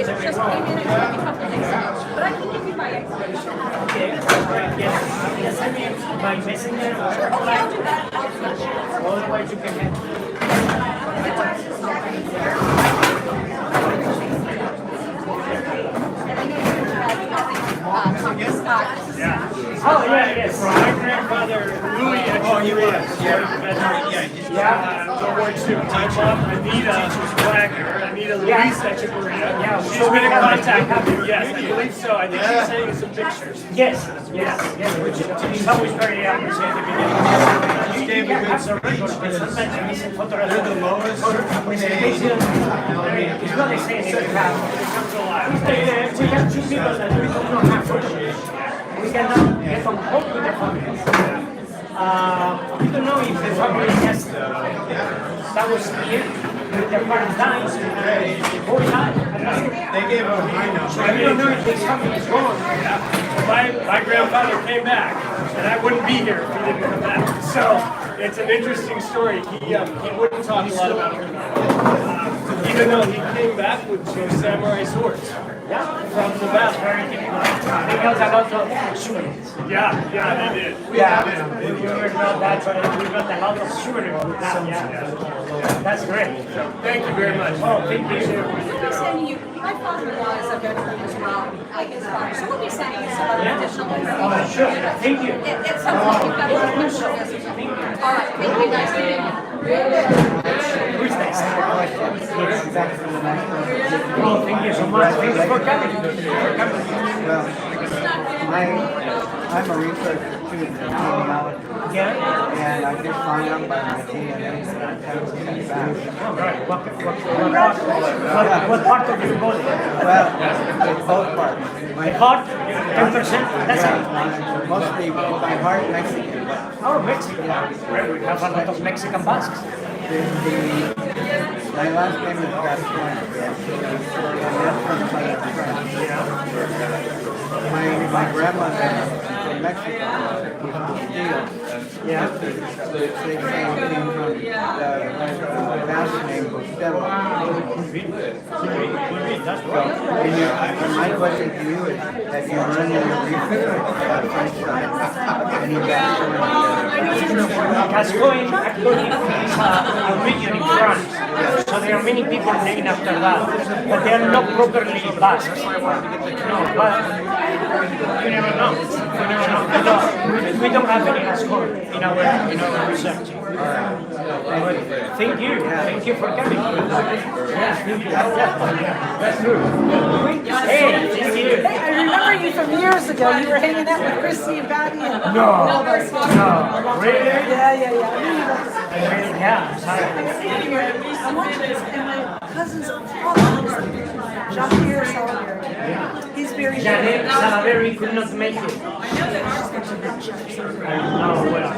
Speaker 13: couple days ago, but I can give you my information.
Speaker 1: Okay. Yes, I mean, by messenger.
Speaker 13: Sure, okay, I'll do that. I'll do that.
Speaker 1: Otherwise, you can Oh, yeah, yes. My grandfather, Louis, actually was. Yeah.
Speaker 5: World War II. My mom, Anita Wagner, Anita Louise Echeverria.
Speaker 1: Yeah,
Speaker 5: She's been in contact with you. Yes, I believe so. I think she's sending us some pictures.
Speaker 1: Yes, which is always very appreciated. You gave me good sometimes I miss a photograph. They're the lowest. It's not the same if you have. We have two people that we don't have photographs. We cannot get on hold with the families. We don't know if the family has that was here with their parents died, the boy died.
Speaker 5: They gave a high note.
Speaker 1: So we don't know if this family is gone.
Speaker 5: My grandfather came back, and I wouldn't be here if he didn't come back. So it's an interesting story. He wouldn't talk a lot about it, even though he came back with those samurai swords.
Speaker 1: Yeah, from the Basques, very typical. They got a lot of souvenirs.
Speaker 5: Yeah, they did.
Speaker 1: Yeah, we were not that, but we got a lot of souvenirs with that. Yeah, that's great.
Speaker 5: Thank you very much.
Speaker 1: Oh, thank you.
Speaker 13: We'll be sending you, my father-in-law is a veteran as well, like his father, so we'll be sending you some additional information.
Speaker 1: Oh, sure. Thank you.
Speaker 13: At some point, you've got a picture of this or something. All right, thank you guys.
Speaker 1: Who's next? Oh, thank you so much. Thank you for coming.
Speaker 6: I'm a researcher too in genealogy.
Speaker 1: Yeah.
Speaker 6: And I just found out by my DNA that I'm 10% Basque.
Speaker 1: All right. What part of your body?
Speaker 6: Well, it's both parts.
Speaker 1: My heart, 10%. That's it.
Speaker 6: Mostly by heart Mexican.
Speaker 1: Oh, Mexican. Yeah. We have a lot of Mexican Basques.
Speaker 6: My last name is Gaston. My grandmother from Mexico, Steel. Yeah. They came from the Basque name Bustelo. And my question to you is, have you run into research on French side? Any
Speaker 1: Gascoigne actually is a region in France, so there are many people named after that, but they are not properly Basques. No, but you never know. We don't have any Gascoigne in our research. Thank you for coming. That's true. Hey, thank you.
Speaker 10: Hey, I remember you from years ago. You were hanging out with Christy and Patty. And
Speaker 1: No, really?
Speaker 10: Yeah.
Speaker 1: Yeah, sorry.
Speaker 10: I'm watching this, and my cousin's father is Jean-Pierre Salaberry. He's very
Speaker 1: Janet Salaberry could not make it. No, well,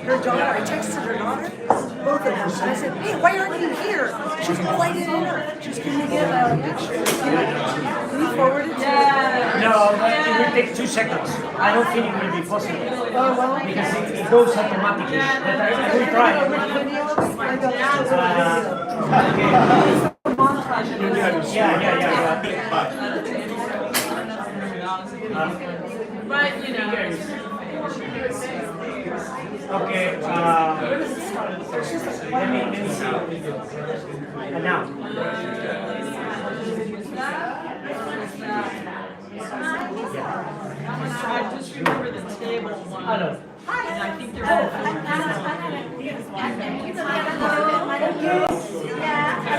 Speaker 10: her daughter, I texted her daughter, both of them, and I said, hey, why aren't you here? She goes, oh, I didn't know. She's going to get a picture. Can you forward it to her?
Speaker 1: No, it will take 2 seconds. I don't think it will be possible.
Speaker 10: Oh, well,
Speaker 1: Because it goes automatically. But I will try.
Speaker 10: I got
Speaker 2: But, you know.
Speaker 1: Okay, let me see what we do. And now.
Speaker 2: I just remember the table one.
Speaker 1: Hello.
Speaker 2: And I think they're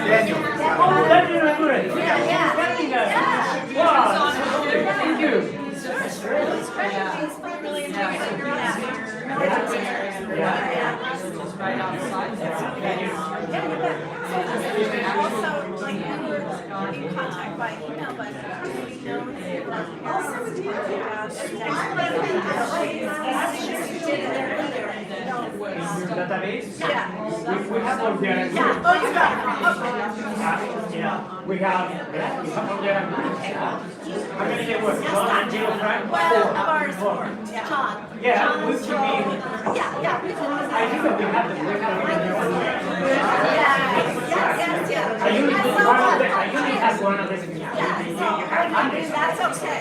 Speaker 1: Daniel, oh, Daniel, good. Wow, thank you.
Speaker 2: Right outside.
Speaker 10: Also, like, we were in contact by email, but we know also
Speaker 1: Database?
Speaker 10: Yeah.
Speaker 1: We have all the
Speaker 10: Oh, you got it.
Speaker 1: yeah, we have all the how many they work? John and Jill, right?
Speaker 10: Well, ours, John.
Speaker 1: Yeah, we should be.
Speaker 10: Yeah.
Speaker 1: I think that we have the
Speaker 10: Yes.
Speaker 1: I usually have one of them.
Speaker 10: That's okay.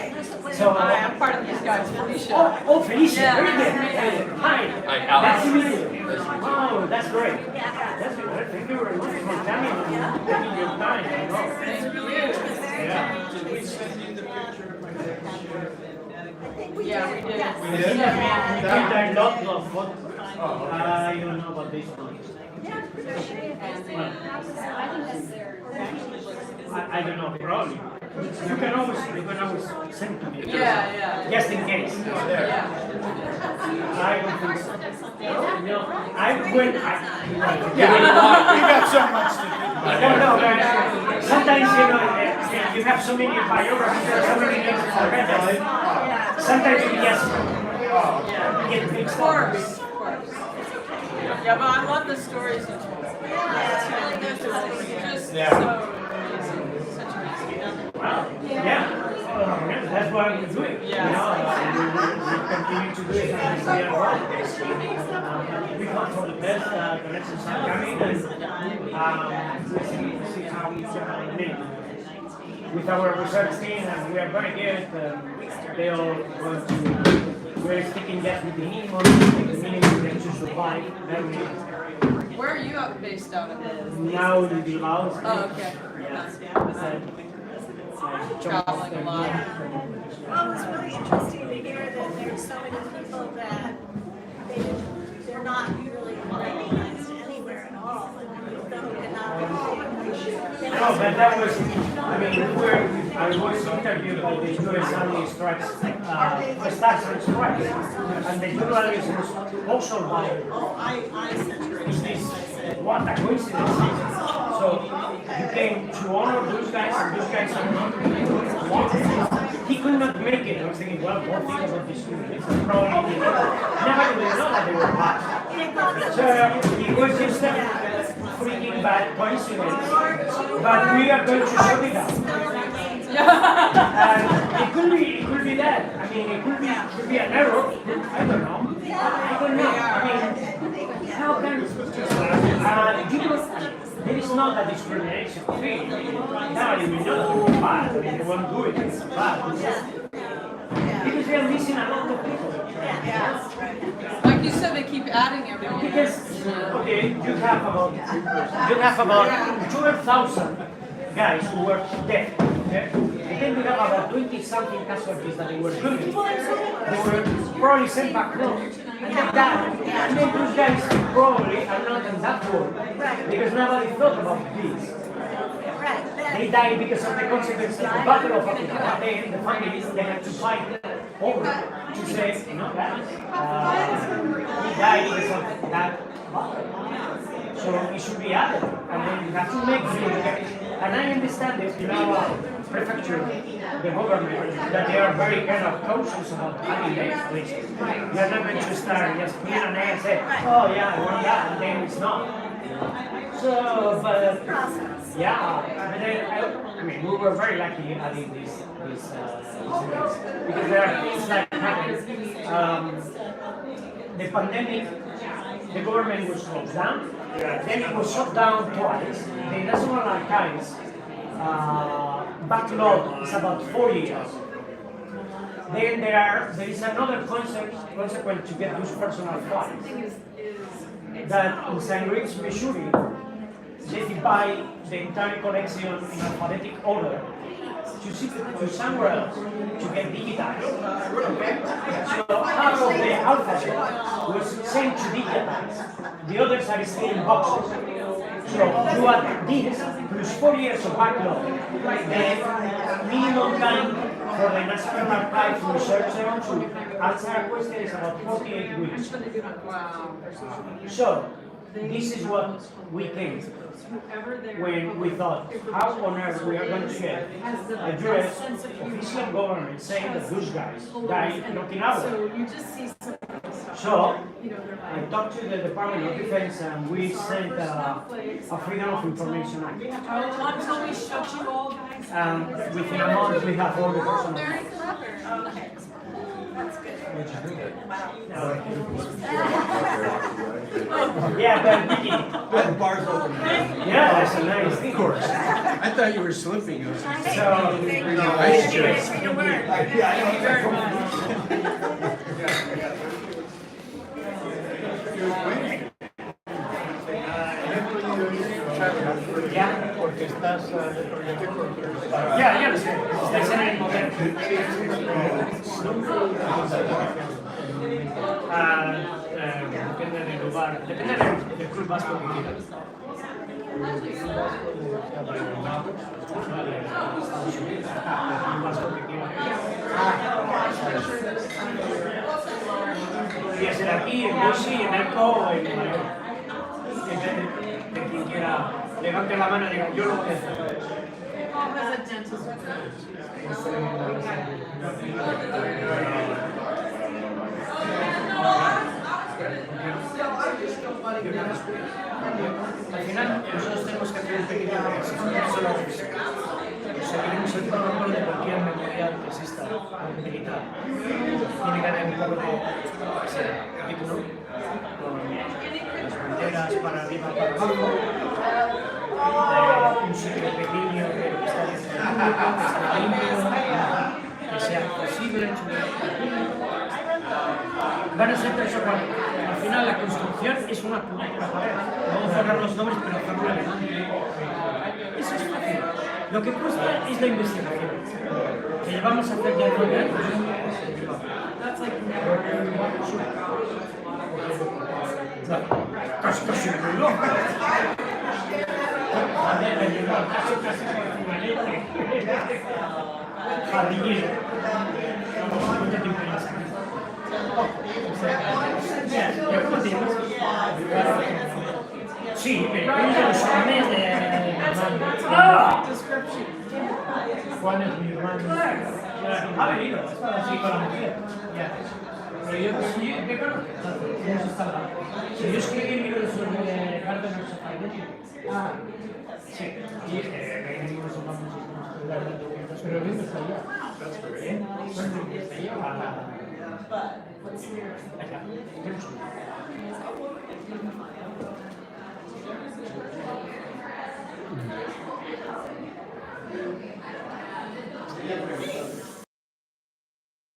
Speaker 1: So,
Speaker 2: I'm part of these guys, Felicia.
Speaker 1: oh, Felicia,
Speaker 2: Yeah.
Speaker 1: very good. Hi.
Speaker 11: Hi, Alex.
Speaker 1: Nice to meet you. Oh, that's great. That's good. Thank you very much for coming and taking your time. Yeah.
Speaker 2: Yeah, we did.
Speaker 1: We did a lot of photos. I don't know about this one. I don't know, probably. You can always send to me.
Speaker 2: Yeah.
Speaker 1: Just in case.
Speaker 2: Yeah.
Speaker 1: I don't think so. No, I went.
Speaker 8: We got so much to do.
Speaker 1: No, sometimes you have so many biographies or so many names already. Sometimes you just get mixed
Speaker 2: Of course. Yeah, but I love the stories you told. It's really good to just so amazing. Such amazing.
Speaker 1: Yeah, that's what I'm doing.
Speaker 2: Yeah.
Speaker 1: You know, we continue to do it and we are well. We hope for the best. The elections are coming and we'll see how we can make with our research team, and we are very good. They all want to. We're sticking just with the minimum to survive.
Speaker 2: Where are you based out of?
Speaker 1: Now in the Laos.
Speaker 2: Oh, okay. Traveling a lot.
Speaker 10: Well, it's really interesting to hear that there's so many people that they're not really organized anywhere at all. And
Speaker 1: No, but that was, I mean, I was interviewed by the U.S. Army strikes, stars and strikes, and the journalist was also by, is this, what a coincidence. So you came to honor those guys, and those guys are not. He could not make it. I was thinking, well, what thing about this student? Probably never even know that they were bad. So it was just a freaking bad coincidence. But we are going to shut it down. And it could be that. I mean, it could be an error. I don't know. I mean, how can there is not a discrimination thing. Now you will not do bad. I mean, they won't do it. It's bad. Because they are missing a lot of people.
Speaker 2: Like you said, they keep adding everyone.
Speaker 1: Because okay, you have about 12,000 guys who were dead. Okay? And then we have about 20-something casualties that they were good. They were probably sent back home. And they died. And then those guys probably are not in that war. Because nobody thought about this. They died because of the consequences of the Battle of Africa. Then the families, they had to fight over to say, you know, guys, he died because of that battle. So it should be added. And then you have to make it. And I understand that in our prefecture, the government, that they are very kind of cautious about adding names, which you are not going to start just putting a name and say, oh yeah, I want that, and then it's not. So, but yeah, but I mean, we were very lucky adding these events because there are things like happening. The pandemic, the government was closed down, then it was shut down twice. The National Archives backlog is about 4 years. Then there is another consequence to get those personal files. That in St. Louis, Missouri, they divide the entire collection in alphabetic order to somewhere else to get digitized. So half of the alphabet was sent to digitize. The others are still in boxes. So you add this plus 4 years of backlog. The minimum time for the National Archives researcher to answer a question is about 48 weeks. So this is what we came when we thought, how on earth we are going to get a US official government saying that those guys died not in hours. So I talked to the Department of Defense and we sent a Freedom of Information Act.
Speaker 7: Until we shut you all guys.
Speaker 1: Within a month we have all the personal.
Speaker 13: Very clever. Okay. That's good.
Speaker 1: Yeah, but Vicky.
Speaker 8: The bar's open.
Speaker 1: Yeah, that's a nice thing.
Speaker 8: Of course. I thought you were slipping.
Speaker 1: So,
Speaker 8: Nice job.
Speaker 1: Porque estás ya lo sé, estás en el momento. Depende del lugar, depende del club vasco que quieras. Podría ser aquí, en Bosi, en N.A.B.O o en Mayor. De quien quiera levante la mano y diga, yo lo voy a hacer. Al final, nosotros tenemos que hacer un pequeño ejercicio, no solo seguiremos el protocolo de cualquier memorial que exista militar. Tiene que haber un poco de digno, con las banderas para arriba, para abajo, un sitio pequeño que está limpio, que sea accesible. Van a ser 3 o 4. Al final la construcción es una pared. Vamos a cerrar los nombres, pero hacerlo alemán. Eso es fácil. Lo que cuesta es la investigación, que llevamos a hacer ya 9 años. Casi muy loco. Jardinero. ¿Cuánto tiempo llevas aquí? ¿Cuánto tiempo? Sí, pero uno de los hombres de Juan es mi hermano. Ha venido, así con la mujer. Pero yo ¿qué conozco? Si yo escribí el libro sobre Gardeners of Identity. Sí. Y venimos a pero bien está allá. ¿Bien? Está allá.